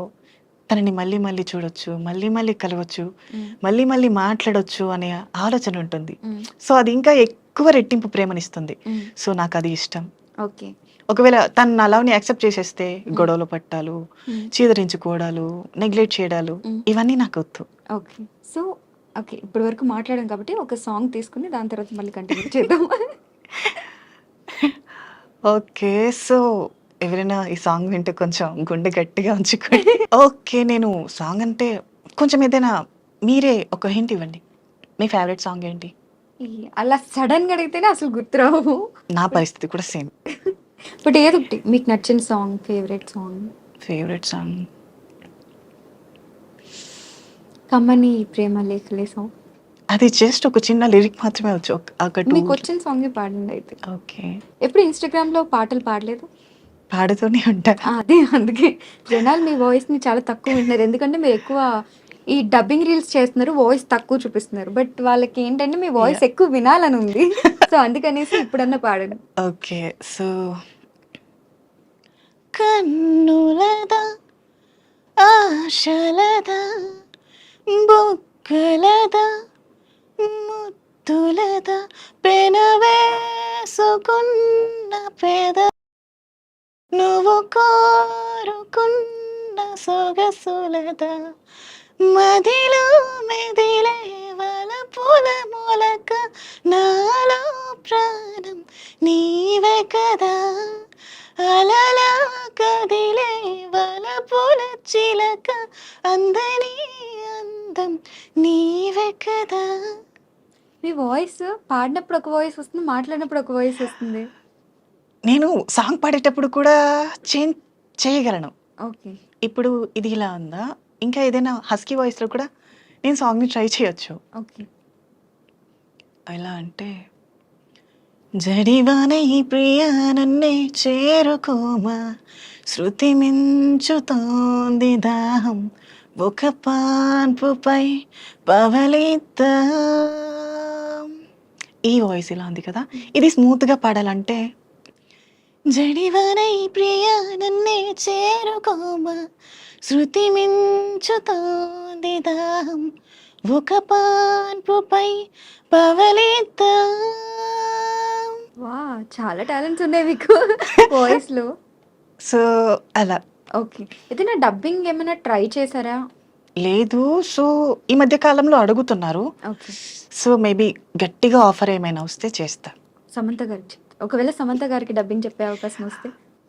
తనని మళ్ళీ మళ్ళీ చూడొచ్చు, మళ్ళీ మళ్ళీ కలవచ్చు, హ్మ్. మళ్ళీ మళ్ళీ మాట్లాడొచ్చు అనే ఆలోచన ఉంటుంది. హ్మ్. సో, అది ఇంకా ఎక్కువ రెట్టింపు ప్రేమనిస్తుంది. హ్మ్. సో, నాకది ఇష్టం. ఓకే. ఒకవేళ తను నా లవ్‌ని యాక్సెప్ట్ చేసేస్తే హ్మ్. గొడవలు పట్టాలు, హ్మ్. చీదరించుకోవడాలు, నెగ్లెక్ట్ చేయడాలు హ్మ్. ఇవన్నీ నాకొద్దు. ఓకే. So, okay. ఇప్పటి వరకు మాట్లాడాం కాబట్టి ఒక సాంగ్ తీసుకొని దాని తర్వాత మళ్ళీ కంటిన్యూ చేద్దాం. ఓకే. సో, ఎవరైనా ఈ సాంగ్ వింటే కొంచెం గుండె గట్టిగా ఉంచుకోండి. ఓకే. నేను సాంగ్ అంటే కొంచెం ఏదైనా మీరే ఒక హింట్ ఇవ్వండి. మీ ఫేవరెట్ సాంగ్ ఏంటి? ఈ అలా సడెన్‌గా అడిగితేనే అసలు గుర్తురావు. నా బట్ పరిస్థితి కూడా సేమ్. బట్ ఏదోకటి మీకు నచ్చిన song, favourite song. Favourite song 'కమ్మని ప్రేమ లేఖలే' సాంగ్. అది జస్ట్ ఒక చిన్న లిరిక్ మాత్రమే వచ్చు. ఒక 2 మీకొచ్చిన సాంగే పాడండి అయితే. ఓకే. ఎప్పుడు ఇన్‌స్టాగ్రామ్‌లో పాటలు పాడలేదు? పాడుతూనే ఉంటా. అదే అందుకే జనాలు మీ వాయిస్‌ని చాలా తక్కువ వింటున్నారు. ఎందుకంటే మీరెక్కువ ఈ డబ్బింగ్ రీల్స్ చేస్తున్నారు. వాయిస్ తక్కువ చూపిస్తున్నారు. బట్ వాళ్ళకేంటంటే మీ వాయిస్ యాహ్! ఎక్కువ వినాలనుంది. సో, అందుకనేసి ఇప్పుడన్నా పాడండి. ఓకే. సో, కన్నులదా ఆశలదా బుగ్గలదా ముద్దులదా పెనవేసుకున్న పెద నువ్వు సొగసులత మదిలో మెదిలే వలపుల మొలక నాలో ప్రాణం నీవే కదా అలలా కదిలే వలపుల చిలక అందని అందం నీవే కదా. మీ వాయిస్ పాడినప్పుడు ఒక వాయిస్ వస్తుంది, మాట్లాడినప్పుడు ఒక వాయిస్ వస్తుంది. నేను సాంగ్ పాడేటప్పుడు కూడా చేంజ్ చేయగలను. ఓకే. ఇప్పుడు ఇది ఇలా ఉందా, ఇంకా ఏదైనా హస్కీ వాయిస్లో కూడా నేను సాంగ్ని ట్రై చేయొచ్చు. ఓకే. ఎలా అంటే జడివాన ఈ ప్రియా నన్నే చేరుకోమా శృతి మించుతోంది దాహం ఒక పాన్పుపై పవలిద్దా. ఈ వాయిస్ ఇలా ఉంది కదా, ఇది స్మూత్గా పాడాలంటే జడివాన ఈ ప్రియా నన్నే చేరుకోమా శృతి మించుతోంది దాహం ఒక పాన్పుపై పవలిద్దా. వా, చాలా టాలెంట్స్ ఉన్నాయి మీకు వాయిస్లో. సో అలా ఓకే. ఏదైనా డబ్బింగ్ ఏమైనా ట్రై చేశారా? లేదు. సో ఈ మధ్య కాలంలో అడుగుతున్నారు. ఓకే. సో మేబీ గట్టిగా ఆఫర్ ఏమైనా వస్తే చేస్తా. సమంత గారికి ఒకవేళ సమంత గారికి డబ్బింగ్ చెప్పే అవకాశం వస్తే?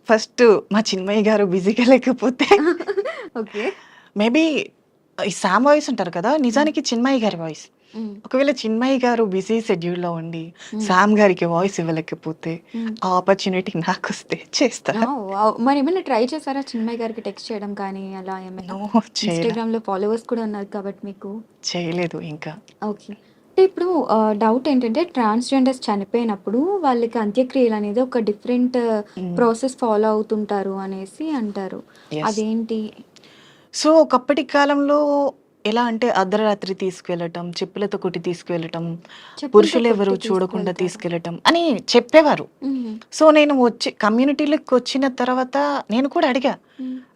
ఫస్ట్ మా చిన్మయ్య గారు బిజీగా లేకపోతే ఓకే. మేబీ ఈ శామ్ వాయిస్ ఉంటారు కదా, నిజానికి చిన్మయ్య గారి వాయిస్. ఒకవేళ చిన్మయ్య గారు బిజీ షెడ్యూల్లో ఉండి శామ్ గారికి వాయిస్ ఇవ్వలేకపోతే ఆ ఆపర్చునిటీ నాకు వస్తే చేస్తా. మరి ఏమైనా ట్రై చేశారా చిన్మయ్య గారికి టెక్స్ట్ చేయడం కానీ అలా ఏమైనా? ఇన్స్టాగ్రామ్ లో ఫాలోవర్స్ కూడా ఉన్నారు కాబట్టి మీకు. చేయలేదు ఇంకా. ఓకే. అంటే ఇప్పుడు డౌట్ ఏంటంటే ట్రాన్స్జెండర్స్ చనిపోయినప్పుడు వాళ్ళకి అంత్యక్రియలు అనేది ఒక డిఫరెంట్ ప్రాసెస్ ఫాలో అవుతుంటారు అనేసి అంటారు. Yes. అదేంటి? సో ఒకప్పటి కాలంలో ఎలా అంటే అర్ధరాత్రి తీసుకువెళ్ళటం, చెప్పులతో కొట్టి తీసుకువెళ్ళటం, చెప్పులతో పురుషులు ఎవరు కొట్టి చూడకుండా తీసుకువెళ్తారు. తీసుకెళ్ళటం అని చెప్పేవారు. మ్మ్. సో నేను వచ్చి కమ్యూనిటీలోకి వచ్చిన తర్వాత నేను కూడా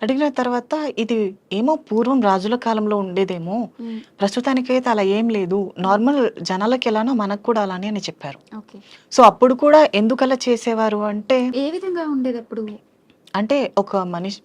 అడిగిన తర్వాత ఇది ఏమో పూర్వం రాజుల కాలంలో ఉండేదేమో, మ్మ్. ప్రస్తుతానికైతే అలా ఏం లేదు, నార్మల్ జనాలకి ఎలానో మనకు కూడా అలానే అని చెప్పారు. ఓకే. సో అప్పుడు కూడా ఎందుకు అలా చేసేవారు అంటే, ఏ విధంగా ఉండేది అప్పుడు? అంటే ఒక మనిషి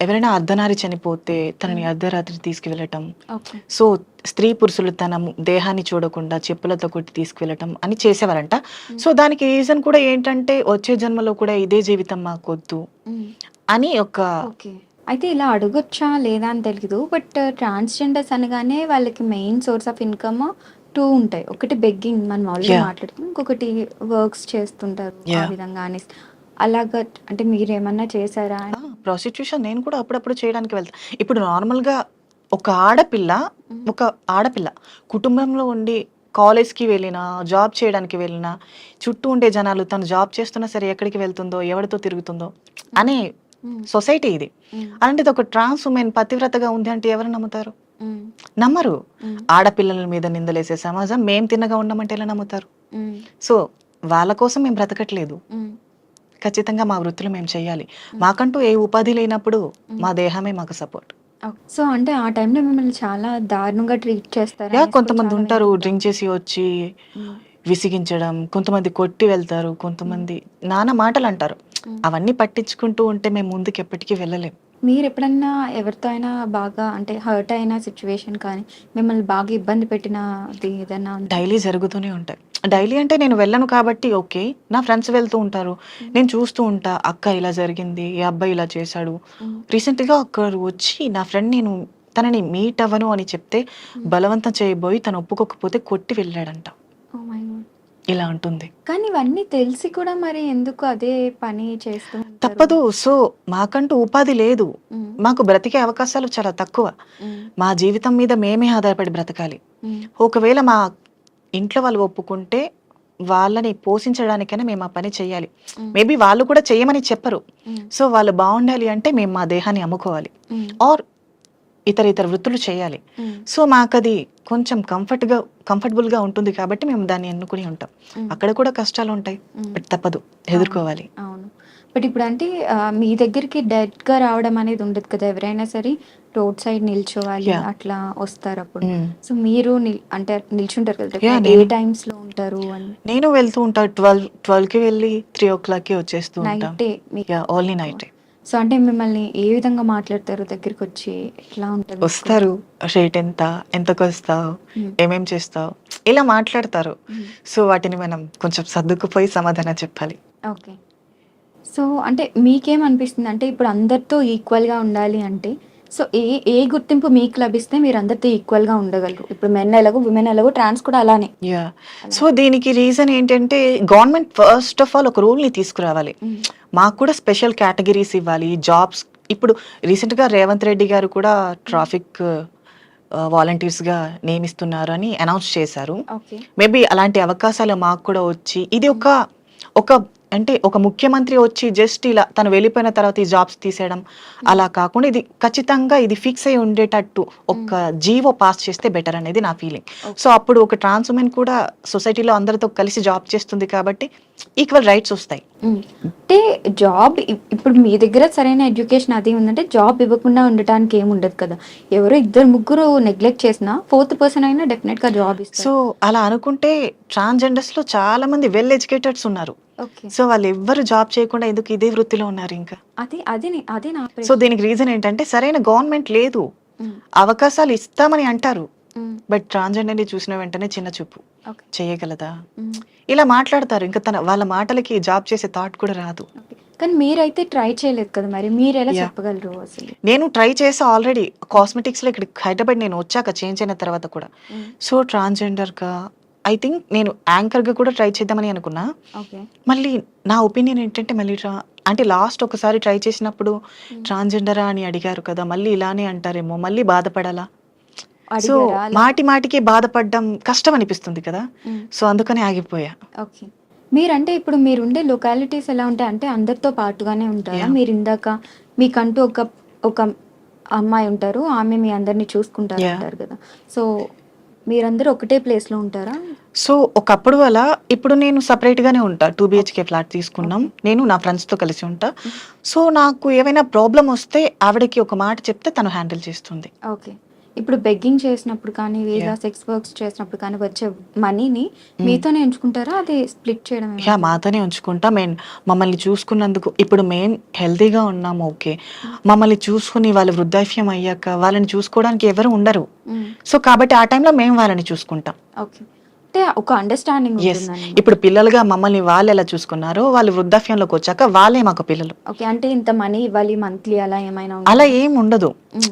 ఎవరైనా అర్ధనారి చనిపోతే తనని అర్ధరాత్రి తీసుకువెళ్ళటం, ఓకే. సో స్త్రీ పురుషులు తన దేహాన్ని చూడకుండా చెప్పులతో కొట్టి తీసుకువెళ్ళటం అని చేసేవారంట. సో దానికి రీజన్ కూడా ఏంటంటే వచ్చే జన్మలో కూడా ఇదే జీవితం మాకొద్దు మ్మ్. అని ఒక ఓకే. అయితే ఇలా అడగొచ్చా లేదా అని తెలీదు. బట్ ట్రాన్స్జెండర్స్ అనగానే వాళ్ళకి మెయిన్ సోర్స్ ఆఫ్ ఇన్కమ్ 2 ఉంటాయి. ఒకటి బెగ్గింగ్, మనం ఆల్రెడీ Yeah. మాట్లాడుకున్నాం. ఇంకొకటి వర్క్స్ చేస్తుంటారు ఆ Yeah. విధంగా అనేసి. అలాగా అంటే మీరేమన్నా చేశారా? ప్రాస్టిట్యూషన్ నేను కూడా అప్పుడప్పుడు చేయడానికి వెళ్తాను. ఇప్పుడు నార్మల్గా ఒక ఆడపిల్ల కుటుంబంలో ఉండి కాలేజ్కి వెళ్ళినా, జాబ్ చేయడానికి వెళ్ళినా, చుట్టూ ఉండే జనాలు తను జాబ్ చేస్తున్నా సరే ఎక్కడికి వెళ్తుందో, ఎవరితో తిరుగుతుందో అనే మ్మ్. సొసైటీ ఇది. మ్మ్. అలాంటిది ఒక ట్రాన్స్ ఉమెన్ పతివ్రతగా ఉంది అంటే ఎవరు నమ్ముతారు? మ్మ్. నమ్మరు. మ్మ్. ఆడపిల్లల మీద నిందలేసే సమాజం మేము తిన్నగా ఉన్నామంటే ఎలా నమ్ముతారు? మ్మ్. సో వాళ్ళ కోసం మేము బ్రతకట్లేదు. మ్మ్. ఖచ్చితంగా మా వృత్తులు మేము చేయాలి. మాకంటూ ఏ ఉపాధి లేనప్పుడు మా దేహమే మాకు సపోర్ట్. ఓకే. సో అంటే ఆ టైంలో మిమ్మల్ని చాలా దారుణంగా ట్రీట్ చేస్తారు యా, అనేసి కూడా కొంతమంది చాలా ఉంటారు వింటుంటాం. డ్రింక్ చేసి వచ్చి మ్మ్. విసిగించడం, కొంతమంది కొట్టి వెళ్తారు, కొంతమంది నానా మాటలు అంటారు. అవన్నీ పట్టించుకుంటూ ఉంటే మేము ముందుకు ఎప్పటికీ వెళ్ళలేం. మీరు ఎప్పుడన్నా ఎవరితో అయినా బాగా అంటే హర్ట్ అయిన సిచ్యువేషన్ కానీ మిమ్మల్ని బాగా ఇబ్బంది పెట్టినది ఏదైనా ఉందా? డైలీ జరుగుతూనే ఉంటాయి. డైలీ అంటే నేను వెళ్ళను కాబట్టి ఓకే, నా ఫ్రెండ్స్ వెళ్తూ ఉంటారు, నేను చూస్తూ ఉంటా, అక్క ఇలా జరిగింది, ఈ అబ్బాయి ఇలా చేశాడు. రీసెంట్గా ఒకరు వచ్చి నా ఫ్రెండ్ నేను తనని మీట్ అవ్వను అని చెప్తే బలవంతం చేయబోయి తను ఒప్పుకోకపోతే కొట్టి వెళ్ళాడంట. Oh my God. ఇలా ఉంటుంది. కానీ ఇవన్నీ తెలిసి కూడా మరి ఎందుకు అదే పని చేస్తూ ఉంటారు? తప్పదు. సో మాకంటూ ఉపాధి లేదు, మ్మ్. మాకు బ్రతికే అవకాశాలు చాలా తక్కువ. మ్మ్. మా జీవితం మీద మేమే ఆధారపడి బ్రతకాలి. మ్మ్. ఒకవేళ మా ఇంట్లో వాళ్ళు ఒప్పుకుంటే వాళ్ళని పోషించడానికైనా మేము ఆ పని చేయాలి. మేబీ వాళ్ళు కూడా చేయమని చెప్పరు. మ్మ్. సో వాళ్ళు బాగుండాలి అంటే మేము మా దేహాన్ని అమ్ముకోవాలి మ్మ్. ఆర్ ఇతర వృత్తులు చేయాలి. మ్మ్. సో మాకు అది కొంచెం కంఫర్టబుల్గా ఉంటుంది కాబట్టి మేము దాన్ని ఎన్నుకుని ఉంటాం. అక్కడ కూడా కష్టాలు ఉంటాయి, బట్ తప్పదు, ఎదుర్కోవాలి. అవును. బట్ ఇప్పుడు అంటే మీ దగ్గరికి డైరెక్ట్ గా రావడం అనేది ఉండదు కదా, ఎవరైనా సరే రోడ్ సైడ్ నిల్చోవాలి Yeah. అట్లా వస్తారు అప్పుడు. Mm. సో మీరు అంటే నిల్చుంటారు కదా, Yeah, ఏ నేను- టైమ్స్ లో ఉంటారు అని? నేను వెళ్తూ ఉంటా, 12కి వెళ్ళి 3 o'clockకి వచ్చేస్తూ ఉంటాం. నైటే ఓన్లీ నైట్. సో అంటే మిమ్మల్ని ఏ విధంగా మాట్లాడతారు దగ్గరికి వచ్చి? ఎట్లా ఉంటుంది మీకు? వస్తారు, రేట్ ఎంత, ఎంతకు వస్తావు, హ్మ్. ఏమేం చేస్తావు, ఇలా మాట్లాడతారు. హ్మ్. సో వాటిని మనం కొంచెం సర్దుకుపోయి సమాధానం చెప్పాలి. ఓకే. సో అంటే మీకేమనిపిస్తుంది? అంటే ఇప్పుడు అందరితో ఈక్వల్‌గా ఉండాలి అంటే, సో ఏ ఏ గుర్తింపు మీకు లభిస్తే మీరు అందరితో ఈక్వల్‌గా ఉండగలరు? ఇప్పుడు మెన్ ఎలాగో, విమెన్ ఎలాగో, ట్రాన్స్ కూడా అలానే. యా. అలా. సో దీనికి రీజన్ ఏంటంటే గవర్నమెంట్ ఫస్ట్ ఆఫ్ ఆల్ ఒక రూల్ని తీసుకురావాలి. హ్మ్. మాకు కూడా స్పెషల్ కేటగిరీస్ ఇవ్వాలి. జాబ్స్ ఇప్పుడు రీసెంట్గా రేవంత్ రెడ్డి గారు కూడా ట్రాఫిక్ వాలంటీర్స్గా నియమిస్తున్నారు అని అనౌన్స్ చేశారు. ఓకే. మేబీ అలాంటి అవకాశాలు మాకు కూడా వచ్చి ఇది ఒక ఒక అంటే ఒక ముఖ్యమంత్రి వచ్చి జస్ట్ ఇలా తను వెళ్ళిపోయిన తర్వాత ఈ జాబ్స్ తీసేయడం అలా కాకుండా ఇది ఖచ్చితంగా ఇది ఫిక్స్ అయి ఉండేటట్టు ఒక జీవో పాస్ చేస్తే బెటర్ అనేది నా ఫీలింగ్. సో అప్పుడు ఒక ట్రాన్స్ ఉమెన్ కూడా సొసైటీలో అందరితో కలిసి జాబ్ చేస్తుంది కాబట్టి ఈక్వల్ రైట్స్ వస్తాయి. హ్మ్. అంటే జాబ్ ఇప్పుడు మీ దగ్గర సరైన ఎడ్యుకేషన్ అది ఉందంటే జాబ్ ఇవ్వకుండా ఉండటానికి ఏమి ఉండదు కదా! ఎవరో ఇద్దరు ముగ్గురు నెగ్లెక్ట్ చేసినా ఫోర్త్ పర్సన్ అయినా డెఫినెట్‌గా జాబ్ ఇస్తారు. సో అలా అనుకుంటే ట్రాన్స్జెండర్స్లో చాలా మంది వెల్ ఎడ్యుకేటెడ్స్ ఉన్నారు. ఓకే. సో వాళ్ళు ఎవ్వరు జాబ్ చేయకుండా ఎందుకు ఇదే వృత్తిలో ఉన్నారు ఇంకా? అదే నా సో ప్రశ్న. దీనికి రీజన్ ఏంటంటే సరైన గవర్నమెంట్ లేదు. హ్మ్. అవకాశాలు ఇస్తామని అంటారు, హ్మ్. బట్ ట్రాన్స్జెండర్ని చూసిన వెంటనే చిన్న చూపు. ఓకే. చేయగలదా, హ్మ్. ఇలా మాట్లాడతారు. ఇంకా వాళ్ళ మాటలకి జాబ్ చేసే థాట్ కూడా రాదు. ఓకే. కానీ మీరైతే ట్రై చేయలేదు కదా! మరి మీరెలా Yeah. చెప్పగలరు అసలు? నేను ట్రై చేసా ఆల్రెడీ కాస్మెటిక్స్లో ఇక్కడ హైదరాబాద్ నేను వచ్చాక చేంజ్ అయిన తర్వాత కూడా. హ్మ్. సో ట్రాన్స్జెండర్గా ఐ థింక్ నేను యాంకర్గా కూడా ట్రై చేద్దామని అనుకున్నా. ఓకే. మళ్ళీ నా ఒపీనియన్ ఏంటంటే మళ్ళీ అంటే లాస్ట్ ఒకసారి ట్రై చేసినప్పుడు ట్రాన్స్జెండరా అని అడిగారు కదా, మళ్ళీ ఇలానే అంటారేమో, మళ్ళీ బాధపడాలా. సో అడిగారా అలా? మాటి మాటికి బాధపడడం కష్టం అనిపిస్తుంది కదా. హ్మ్. సో అందుకని ఆగిపోయా. ఓకే. మీరంటే ఇప్పుడు మీరుండే లొకాలిటీస్ ఎలా ఉంటాయి? అంటే అందరితో పాటుగానే ఉంటారా? Yeah. మీరిందాక మీకంటూ ఒక అమ్మాయి ఉంటారు. ఆమె మీ అందరిని చూసుకుంటారు Yeah. అంటారు కదా! సో మీరందరూ ఒకటే ప్లేస్‌లో ఉంటారా? సో ఒకప్పుడు అలా, ఇప్పుడు నేను సపరేట్గానే ఉంటా. 2 BHK ఫ్లాట్ తీసుకున్నాం. నేను నా ఫ్రెండ్స్తో కలిసి ఉంటా. సో నాకు ఏమైనా ప్రాబ్లం వస్తే ఆవిడకి ఒక మాట చెప్తే తను హ్యాండిల్ చేస్తుంది. ఓకే. ఇప్పుడు బెగ్గింగ్ చేసినప్పుడు కానీ, లేదా Yeah. సెక్స్ వర్క్స్ చేసినప్పుడు కానీ వచ్చే మనీని మీతోనే ఎంచుకుంటారా? అది స్ప్లిట్ చేయడం యా, ఏమైనా? మాతోనే ఉంచుకుంటా. మమ్మల్ని చూసుకున్నందుకు ఇప్పుడు మేము హెల్తీగా ఉన్నాము, ఓకే. మమ్మల్ని చూసుకుని వాళ్ళు వృద్ధాప్యం అయ్యాక వాళ్ళని చూసుకోవడానికి ఎవరు ఉండరు. హ్మ్. సో కాబట్టి ఆ టైంలో మేము వాళ్ళని చూసుకుంటాం. ఓకే. అంటే ఒక అండర్‌స్టాండింగ్ ఎస్. ఉంటుందన్నమాట. ఇప్పుడు పిల్లలుగా మమ్మల్ని వాళ్ళు ఎలా చూసుకున్నారో వాళ్ళు వృద్ధాప్యంలోకి వచ్చాక వాళ్ళే మాకు పిల్లలు. ఓకే. అంటే ఇంత మనీ ఇవ్వాలి మంత్లీ అలా ఏమైనా అలా ఉంటుందా? ఏం ఉండదు. హ్మ్.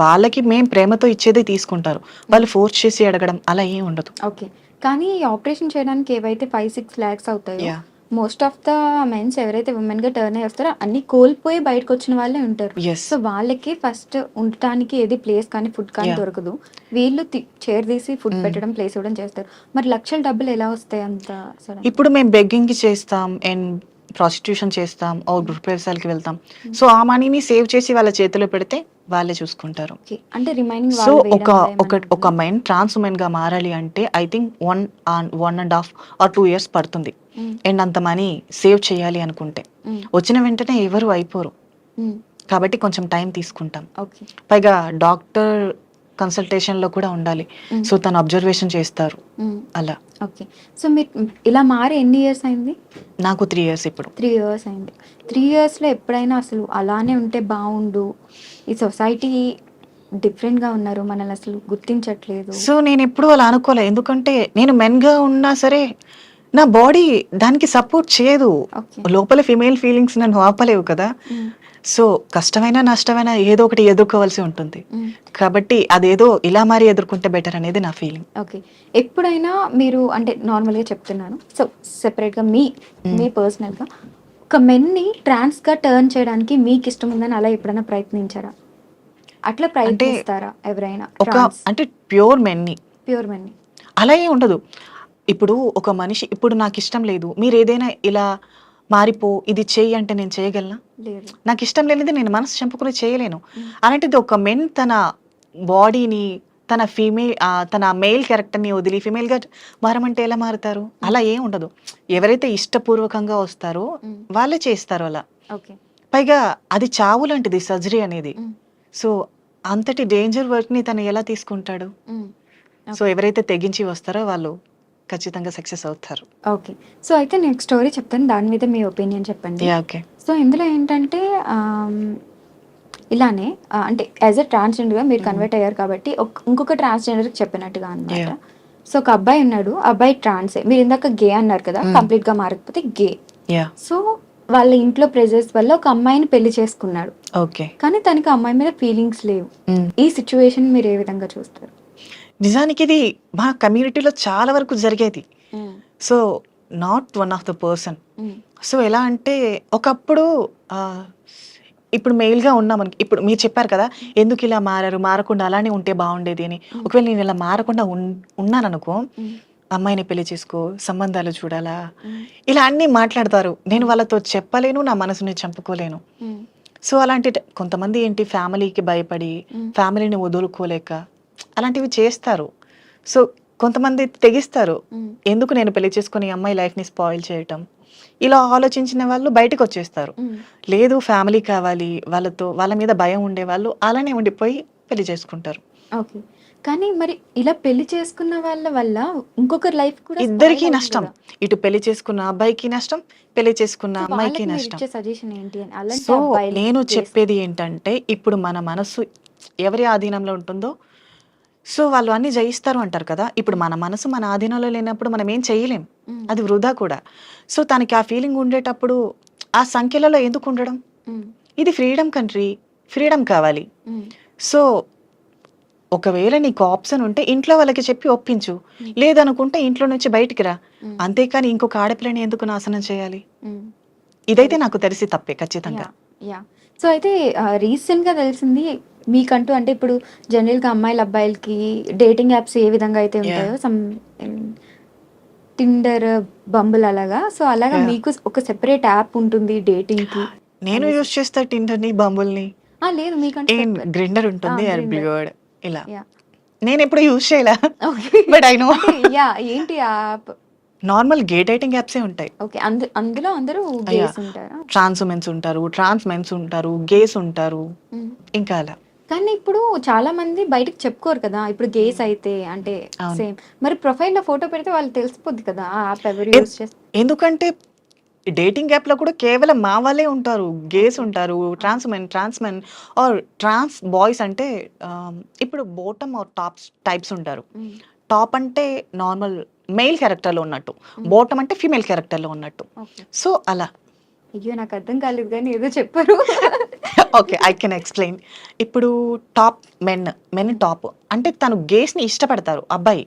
వాళ్ళకి మేము ప్రేమతో ఇచ్చేదే తీసుకుంటారు. వాళ్ళు ఫోర్స్ చేసి అడగడం అలా ఏం ఉండదు. ఓకే. కానీ ఈ ఆపరేషన్ చేయడానికి ఏవైతే 5-6 లాక్స్ అవుతాయో, yeah. Most of the mens ఎవరైతే విమెన్‌గా టర్న్ అయ్యి వస్తారో అన్నీ కోల్పోయి బయటకొచ్చిన వాళ్ళే ఉంటారు. Yes. సో వాళ్ళకి ఫస్ట్ ఉండటానికి ఏది ప్లేస్ కానీ, ఫుడ్ కానీ Yeah. దొరకదు. వీళ్ళు చైర్ తీసి ఫుడ్ పెట్టడం, ప్లేస్ ఇవ్వడం చేస్తారు. మరి లక్షల డబ్బులు ఎలా వస్తాయి అంత సడన్? ఇప్పుడు మేము బెగ్గింగ్ చేస్తాం అండ్ ప్రాస్టిట్యూషన్ చేస్తాం, గృహ ప్రవేశాలకి వెళ్తాం. సో ఆ మనీని సేవ్ చేసి వాళ్ళ చేతిలో పెడితే వాళ్ళే చూసుకుంటారు. ఓకే. అంటే రిమైనింగ్ సో వాళ్ళు వేయడం ఒక అలా ఏమైనా ఒక ఒక ఉంటుందా? మెన్ ట్రాన్స్ ఉమెన్ గా మారాలి అంటే ఐ థింక్ 1.5 or 2 years పడుతుంది. హ్మ్. అండ్ అంత మనీ సేవ్ చేయాలి అనుకుంటే హ్మ్. వచ్చిన వెంటనే ఎవరు అయిపోరు. హ్మ్. కాబట్టి కొంచెం టైం తీసుకుంటాం. ఓకే. పైగా డాక్టర్ కన్సల్టేషన్ లో కూడా ఉండాలి. Hmm. సో తను అబ్జర్వేషన్ చేస్తారు హ్మ్. అలా. ఓకే. సో మీరు ఇలా మారి ఎన్ని ఇయర్స్ అయింది? నాకు 3 years ఇప్పుడు. 3 ఇయర్స్ అయింది. 3 ఇయర్స్‌లో ఎప్పుడైనా అసలు అలానే ఉంటే బావుండు, ఈ సొసైటీ డిఫరెంట్‌గా ఉన్నారు, మనల్ని అసలు గుర్తించట్లేదు. సో నేను ఎప్పుడూ అలా అనుకోలే. ఎందుకంటే నేను మెన్గా ఉన్నా సరే నా బాడీ దానికి సపోర్ట్ చేయదు. ఓకే. లోపల ఫిమేల్ ఫీలింగ్స్ నన్ను ఆపలేవు కదా. హ్మ్. సో కష్టమైనా నష్టమైనా ఏదో ఒకటి ఎదుర్కోవాల్సి ఉంటుంది. హ్మ్. కాబట్టి అదేదో ఇలా మరి ఎదుర్కొంటే బెటర్ అనేది నా ఫీలింగ్. ఓకే. ఎప్పుడైనా మీరు అంటే నార్మల్‌గా చెప్తున్నాను. సో సెపరేట్‌గా మీ పర్సనల్‌గా ఒక మెన్‌ని ట్రాన్స్‌గా టర్న్ చేయడానికి మీకు ఇష్టం ఉందని అలా ఎప్పుడైనా ప్రయత్నించారా? అట్లా ప్రయత్నిస్తారా ఎవరైనా? ఒక అంటే ప్యూర్ మెన్ని ప్యూర్ మెన్‌ని. అలా ఏం ఉండదు. ఇప్పుడు ఒక మనిషి ఇప్పుడు నాకు ఇష్టం లేదు, మీరు ఏదైనా ఇలా మారిపో ఇది చెయ్యి అంటే నేను చేయగలనా? లేదు. నాకు ఇష్టం లేనిది నేను మనసు చంపుకుని చేయలేను. అలాంటిది ఒక మెన్ తన బాడీని తన మెయిల్ క్యారెక్టర్ని వదిలి ఫిమేల్గా మారమంటే ఎలా మారుతారు? అలా ఏం ఉండదు. ఎవరైతే ఇష్టపూర్వకంగా వస్తారో వాళ్ళే చేస్తారు అలా. ఓకే. పైగా అది చావు లాంటిది సర్జరీ అనేది. హ్మ్. సో అంతటి డేంజర్ వర్క్ని తను ఎలా తీసుకుంటాడు? హ్మ్. సో ఎవరైతే తెగించి వస్తారో వాళ్ళు ఖచ్చితంగా సక్సెస్ అవుతారు. ఓకే. సో, అయితే నేను ఒక స్టోరీ చెప్తాను. దాని మీద మీ ఒపీనియన్ చెప్పండి. ఓకే. సో, ఇందులో ఏంటంటే ఇలానే అంటే యాజ్ ఎ ట్రాన్స్‌జెండర్‌గా మీరు కన్వర్ట్ అయ్యారు కాబట్టి ఇంకొక ట్రాన్స్‌జెండర్‌కి చెప్పినట్టుగా అనమాట. Yeah. సో, ఒక అబ్బాయి ఉన్నాడు. అబ్బాయి ట్రాన్సే. మీరు ఇందాక గే అన్నారు కదా! కంప్లీట్‌గా మారకపోతే గే. యా. సో, వాళ్ళ ఇంట్లో ప్రెజర్స్ వల్ల ఒక అమ్మాయిని పెళ్లి చేసుకున్నాడు. ఓకే. కానీ తనకి ఆ అమ్మాయి మీద ఫీలింగ్స్ లేవు. ఈ సిట్యుయేషన్ మీరు ఏ విధంగా చూస్తారు? నిజానికి ఇది మా కమ్యూనిటీలో చాలా వరకు జరిగేది. So not one of the person. So ఎలా అంటే ఒకప్పుడు ఇప్పుడు మెయిల్గా ఉన్నామని ఇప్పుడు మీరు చెప్పారు కదా, ఎందుకు ఇలా మారారు, మారకుండా అలానే ఉంటే బాగుండేది అని. ఒకవేళ నేను ఇలా మారకుండా ఉన్నాననుకో, అమ్మాయిని పెళ్లి చేసుకో, సంబంధాలు చూడాలా, ఇలా అన్నీ మాట్లాడతారు. నేను వాళ్ళతో చెప్పలేను, నా మనసుని చంపుకోలేను. సో అలాంటి కొంతమంది ఏంటి ఫ్యామిలీకి భయపడి ఫ్యామిలీని వదులుకోలేక అలాంటివి చేస్తారు. సో కొంతమంది తెగిస్తారు, ఎందుకు నేను పెళ్లి చేసుకుని అమ్మాయి లైఫ్ని స్పాయిల్ చేయటం, ఇలా ఆలోచించిన వాళ్ళు బయటకు వచ్చేస్తారు. లేదు ఫ్యామిలీ కావాలి, వాళ్ళ మీద భయం ఉండే వాళ్ళు అలానే ఉండిపోయి పెళ్లి చేసుకుంటారు. ఓకే. కానీ మరి ఇలా పెళ్లి చేసుకున్న వాళ్ళ వల్ల ఇంకొకరి లైఫ్ కూడా ఇద్దరికీ నష్టం. ఇటు పెళ్లి చేసుకున్న అబ్బాయికి నష్టం, పెళ్లి చేసుకున్న అమ్మాయికి నష్టం. సజెషన్ ఏంటి అని అలాంటి సో అబ్బాయిలు నేను చెప్పేది ఏంటంటే, ఇప్పుడు మన మనసు ఎవరి ఆధీనంలో ఉంటుందో, సో వాళ్ళు అన్ని జయిస్తారు అంటారు కదా. ఇప్పుడు మన మనసు మన ఆధీనంలో లేనప్పుడు మనం ఏం చేయలేం, అది వృధా కూడా. సో తనకి ఆ ఫీలింగ్ ఉండేటప్పుడు ఆ సంఖ్యలలో ఎందుకు ఉండడం? ఇది ఫ్రీడమ్ కంట్రీ, ఫ్రీడమ్ కావాలి. సో ఒకవేళ నీకు ఆప్షన్ ఉంటే ఇంట్లో వాళ్ళకి చెప్పి ఒప్పించు, లేదనుకుంటే ఇంట్లో నుంచి బయటికి రా. అంతేకాని ఇంకొక ఆడపిల్లని ఎందుకు నాశనం చేయాలి? ఇదైతే నాకు తెలిసి తప్పే ఖచ్చితంగా. యా. సో అయితే రీసెంట్ గా తెలిసింది మీకంటూ, అంటే ఇప్పుడు జనరల్ గా అమ్మాయిల అబ్బాయిలకి డేటింగ్ యాప్స్ ఏ విధంగా అయితే ఉంటాయో, సమ్ టిండర్, బంబుల్ అలాగా. సో అలాగా మీకు ఒక సెపరేట్ యాప్ ఉంటుంది డేటింగ్ కి. నేను యూజ్ చేస్తా టిండర్ని, బంబుల్ని. లేదు మీకంటే గ్రిండర్ ఉంటుంది, ఎయిర్బ్లిగర్డ్ ఇలా. యా. నేను ఎప్పుడు యూజ్ చేయలే, okay. But I know. Yeah, ఏంటి యాప్? నార్మల్ గే డేటింగ్ యాప్సే ఉంటాయి. ఓకే. అందులో అందరూ గేస్ ఉంటారా? ట్రాన్స్ ఉమెన్స్ ఉంటారు, ట్రాన్స్ మెన్స్ ఉంటారు, గేస్ ఉంటారు, ఇంకా అలా. కానీ ఇప్పుడు చాలా మంది బయటకు చెప్పుకోరు కదా. ఇప్పుడు గేస్ అయితే అంటే సేమ్, మరి ప్రొఫైల్లో ఫోటో పెడితే వాళ్ళు తెలిసిపోద్ది కదా ఆ యాప్ ఎవరు యూజ్ చేస్తారు. ఎందుకంటే డేటింగ్ యాప్ లో కూడా కేవలం మా వాళ్ళే ఉంటారు, గేస్ ఉంటారు, trans men or trans boys. అంటే ఇప్పుడు బోటమ్ ఆర్ టాప్ టైప్స్ ఉంటారు. టాప్ అంటే నార్మల్ మెయిల్ క్యారెక్టర్ లో ఉన్నట్టు, బోటమ్ అంటే ఫీమేల్ క్యారెక్టర్ లో ఉన్నట్టు. సో అలా. అయ్యో నాకు అర్థం కాలేదు కానీ ఏదో చెప్పారు. Okay, I can explain. ఇప్పుడు టాప్ మెన్ టాప్ అంటే తను గేస్ ని ఇష్టపడతారు, అబ్బాయి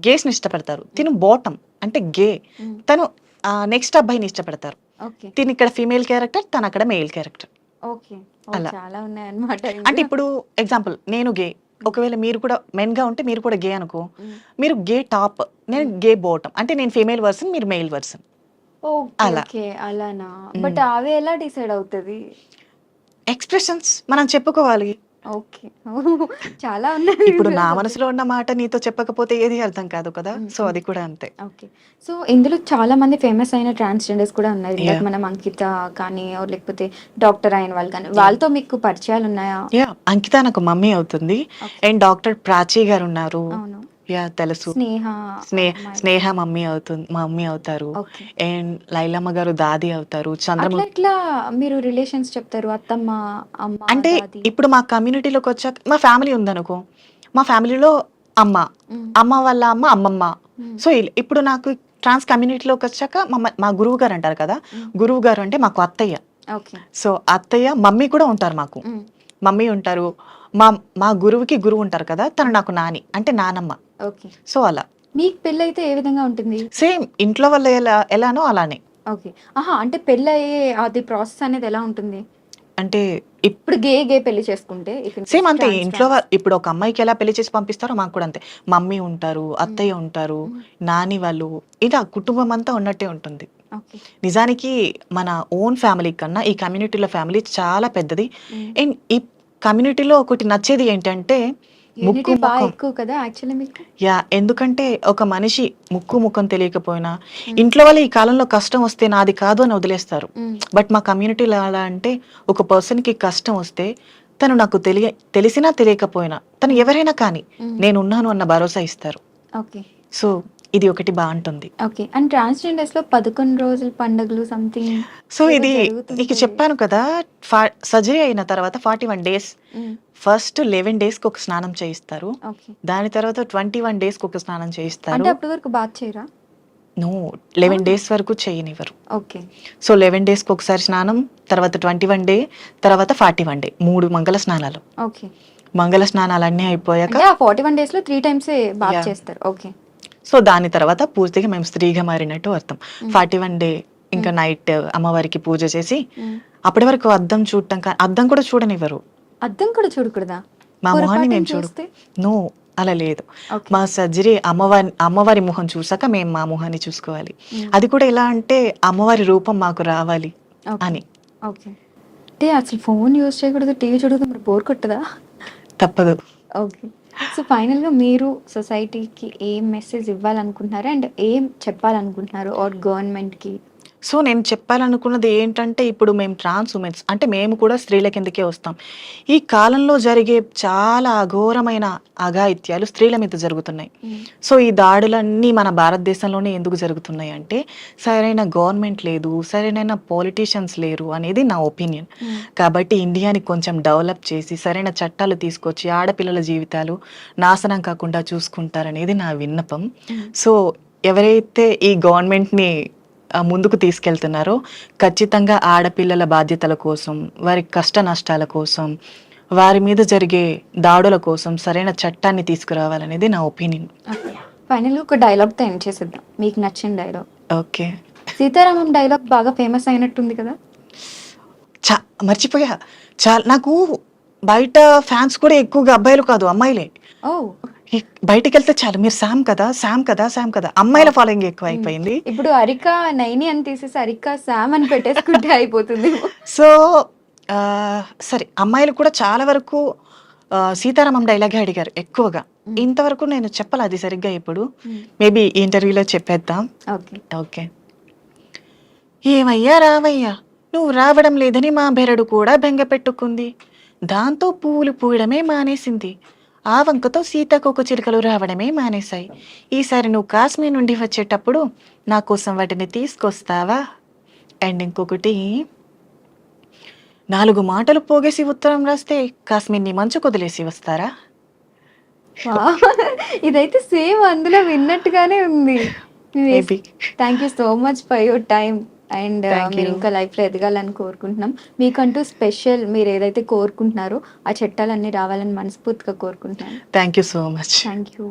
గేస్ ని ఇష్టపడతారు. తిను బాటమ్ అంటే గే, తను నెక్స్ట్ అబ్బాయిని ఇష్టపడతారు. తిని ఇక్కడ ఫీమేల్ క్యారెక్టర్, తను అక్కడ మెయిల్ క్యారెక్టర్. అలా చాలా ఉన్నాయి అన్నమాట. అంటే ఇప్పుడు ఎగ్జాంపుల్, నేను గే, ఒకవేళ మీరు కూడా మెన్ గా ఉంటే మీరు కూడా గే అనుకో, మీరు గే టాప్, నేను గే బాటమ్, అంటే నేను ఫీమేల్ వర్షన్, మీరు మెయిల్ వర్షన్. అలా. అలానా? బట్ అవి ఎలా డిసైడ్ అవుతుంది? ఎక్స్ప్రెషన్స్ మనం చెప్పుకోవాలి. ఓకే. చాలా ఉన్నాయి. ఇప్పుడు నా మనసులో ఉన్న మాట నీతో చెప్పకపోతే ఏది అర్థం కాదు కదా. సో అది కూడా అంతే. ఓకే. సో ఇందులో చాలా మంది ఫేమస్ అయిన ట్రాన్స్జెండర్స్ కూడా ఉన్నారు. ఇందాక మనం అంకిత కానీ లేకపోతే డాక్టర్ అయిన వాళ్ళు కానీ, వాళ్ళతో మీకు పరిచయాలు ఉన్నాయా? యా, అంకిత నాకు మమ్మీ అవుతుంది. అండ్ డాక్టర్ ప్రాచీ గారు ఉన్నారు. అవును. యా తెలుసు. స్నేహ మమ్మీ అవుతారు. అండ్ లైలమ్మ గారు దాది అవుతారు. ఎట్లా మీరు రిలేషన్స్ చెప్తారు? అత్తమ్మ, అమ్మ అంటే ఇప్పుడు మా కమ్యూనిటీలోకి వచ్చాక, మా ఫ్యామిలీ ఉందనుకో, మా ఫ్యామిలీలో అమ్మ వాళ్ళ అమ్మమ్మ. సో ఇప్పుడు నాకు ట్రాన్స్ కమ్యూనిటీలోకి వచ్చాక మా గురువు గారు అంటారు కదా, గురువు గారు అంటే మాకు అత్తయ్య. సో అత్తయ్య మమ్మీ కూడా ఉంటారు, మాకు మమ్మీ ఉంటారు. మా గురువుకి గురువు ఉంటారు కదా, తను నాకు నాని అంటే నానమ్మ. సో అలా. మీకు పెళ్ళి అయితే ఏ విధంగా ఉంటుంది? సేమ్ ఇంట్లో వాళ్ళు ఎలానో అలానే. ఓకే. అంటే పెళ్ళి అయ్యే అది ప్రాసెస్ అనేది ఎలా ఉంటుంది? అంటే ఇప్పుడు గే పెళ్లి చేసుకుంటే సేమ్ అంతే. ఇంట్లో ఇప్పుడు ఒక అమ్మాయికి ఎలా పెళ్లి చేసి పంపిస్తారో మాకు కూడా అంతే. మమ్మీ ఉంటారు, అత్తయ్య ఉంటారు, నాని వాళ్ళు, ఇలా కుటుంబం అంతా ఉన్నట్టే ఉంటుంది. నిజానికి మన ఓన్ ఫ్యామిలీ కన్నా ఈ కమ్యూనిటీలో ఫ్యామిలీ చాలా పెద్దది. అండ్ ఈ కమ్యూనిటీలో ఒకటి నచ్చేది ఏంటంటే ముక్కు యా, ఎందుకంటే ఒక మనిషి ముఖం తెలియకపోయినా ఇంట్లో వాళ్ళు ఈ కాలంలో కష్టం వస్తే నాది కాదు అని వదిలేస్తారు. బట్ మా కమ్యూనిటీలో అలా అంటే, ఒక పర్సన్ కి కష్టం వస్తే తను నాకు తెలిసినా తెలియకపోయినా, తను ఎవరైనా కానీ నేను ఉన్నాను అన్న భరోసా ఇస్తారు. సో ఇది ఒకటి బాగుంటుంది. ఓకే. అండ్ ట్రాన్స్‌జెండర్స్‌లో 11 రోజుల పండుగలు సంథింగ్ సో ఏదో ఇది నీకు జరుగుతుంటాయి. చెప్పాను కదా, సర్జరీ అయిన తర్వాత 41 డేస్, హ్మ్. ఫస్ట్ 11 డేస్కి ఒక స్నానం చేయిస్తారు, ఓకే. దాని తర్వాత 21 డేస్కి ఒక స్నానం చేయిస్తారు. అంటే అప్పటి వరకు బాత్ చేయరా? నో, 11 అవునా? డేస్ వరకు చేయనివ్వరు. ఓకే. సో 11 డేస్కి ఒకసారి స్నానం, తర్వాత 21 డే, తర్వాత 41 డే, 3 మంగళ స్నానాలు. ఓకే. మంగళ స్నానాలన్నీ అయిపోయాక అంటే ఆ 41 డేస్‌లో 3 టైమ్సే బాత్ Yeah. చేస్తారు. ఓకే. సో దాని తర్వాత పూర్తిగా మేము స్త్రీగా మారినట్టు అర్థం. 41 డే ఇంకా నైట్ అమ్మవారికి పూజ చేసి హ్మ్. అప్పటి వరకు అద్దం చూడటం అద్దం కూడా చూడనివ్వరు. అద్దం కూడా చూడకూడదా? మా మొహాన్ని పొరపాటున మేము చూడు. చూస్తే? నో, అలా లేదు. ఓకే. మా సర్జరీ అమ్మవారి మొహం చూసాక మేము మా మొహాన్ని చూసుకోవాలి. అది కూడా ఎలా అంటే అమ్మవారి రూపం మాకు రావాలి ఓకే. అని. ఓకే. అంటే అసలు ఫోన్ యూజ్ చేయకూడదు, టీవీ చూడకూడదు, మరి బోర్ కొట్టదా? తప్పదు. ఓకే. సో ఫైనల్‌గా మీరు సొసైటీకి ఏం మెసేజ్ ఇవ్వాలనుకుంటున్నారు? అండ్ ఏం చెప్పాలనుకుంటున్నారు ఆర్ గవర్నమెంట్‌కి? సో నేను చెప్పాలనుకున్నది ఏంటంటే, ఇప్పుడు మేము ట్రాన్స్ ఉమెన్స్ అంటే మేము కూడా స్త్రీల కిందకే వస్తాం. ఈ కాలంలో జరిగే చాలా అఘోరమైన అఘాయిత్యాలు స్త్రీల మీద జరుగుతున్నాయి. సో ఈ దాడులన్నీ మన భారతదేశంలోనే ఎందుకు జరుగుతున్నాయి అంటే, సరైన గవర్నమెంట్ లేదు, సరైన పొలిటీషియన్స్ లేరు అనేది నా ఒపీనియన్. కాబట్టి ఇండియాని కొంచెం డెవలప్ చేసి సరైన చట్టాలు తీసుకొచ్చి ఆడపిల్లల జీవితాలు నాశనం కాకుండా చూసుకుంటారనేది నా విన్నపం. సో ఎవరైతే ఈ గవర్నమెంట్ని ముందుకు తీసుకెళ్తున్నారో ఖచ్చితంగా ఆడపిల్లల బాధ్యతల కోసం, వారి కష్ట నష్టాల కోసం, వారి మీద జరిగే దాడుల కోసం సరైన చట్టాన్ని తీసుకురావాలనేది నా ఒపీనియన్. ఓకే. ఫైనల్‌గా ఒక డైలాగ్‌తో ఎండ్ చేసేద్దాం. మీకు నచ్చిన డైలాగ్. ఓకే. సీతారామం డైలాగ్ బాగా ఫేమస్ అయినట్టుంది కదా? మర్చిపోయా. నాకు బయట ఫ్యాన్స్ కూడా ఎక్కువగా అబ్బాయిలు కాదు, అమ్మాయిలే. ఓహ్! బయటికి వెళ్తే చాలు మీరు శామ్ కదా, శామ్ కదా, శామ్ కదా, అమ్మాయిల ఫాలోయింగ్ ఎక్కువ అయిపోయింది. ఇప్పుడు అరికా నైని అని తీసేసి అరికా శామ్ అని పెట్టేసుకుంటే అయిపోతుంది. సో సరే, అమ్మాయిలు కూడా చాలా వరకు సీతారామం డైలాగే అడిగారు ఎక్కువగా. ఇంతవరకు నేను చెప్పాలి అది సరిగ్గా. ఇప్పుడు మేబీ ఈ ఇంటర్వ్యూలో చెప్పేద్దాం. ఓకే. ఓకే. ఏమయ్యా రావయ్యా, నువ్వు రావడం లేదని మా బెరడు కూడా బెంగ పెట్టుకుంది, దాంతో పువ్వులు పూయడమే మానేసింది, ఆ వంకతో సీతాకోక చిలుకలు రావడమే మానేశాయి. ఈసారి నువ్వు కాశ్మీర్ నుండి వచ్చేటప్పుడు నా కోసం వాటిని తీసుకొస్తావా? అండ్ ఇంకొకటి, 4 మాటలు పోగేసి ఉత్తరం రాస్తే కాశ్మీర్ని మంచు కొదిలేసి వస్తారా? వావ్! ఇదైతే సేమ్ అందులో విన్నట్టుగానే ఉంది. Maybe. Thank you so much for your time. And Thank మీరు you. ఇంకా లైఫ్‌లో ఎదగాలని కోరుకుంటున్నాం. మీకంటూ స్పెషల్ మీరు ఏదైతే కోరుకుంటున్నారో ఆ చట్టాలన్నీ రావాలని మనస్ఫూర్తిగా కోరుకుంటున్నాను. Thank you so much. Thank you.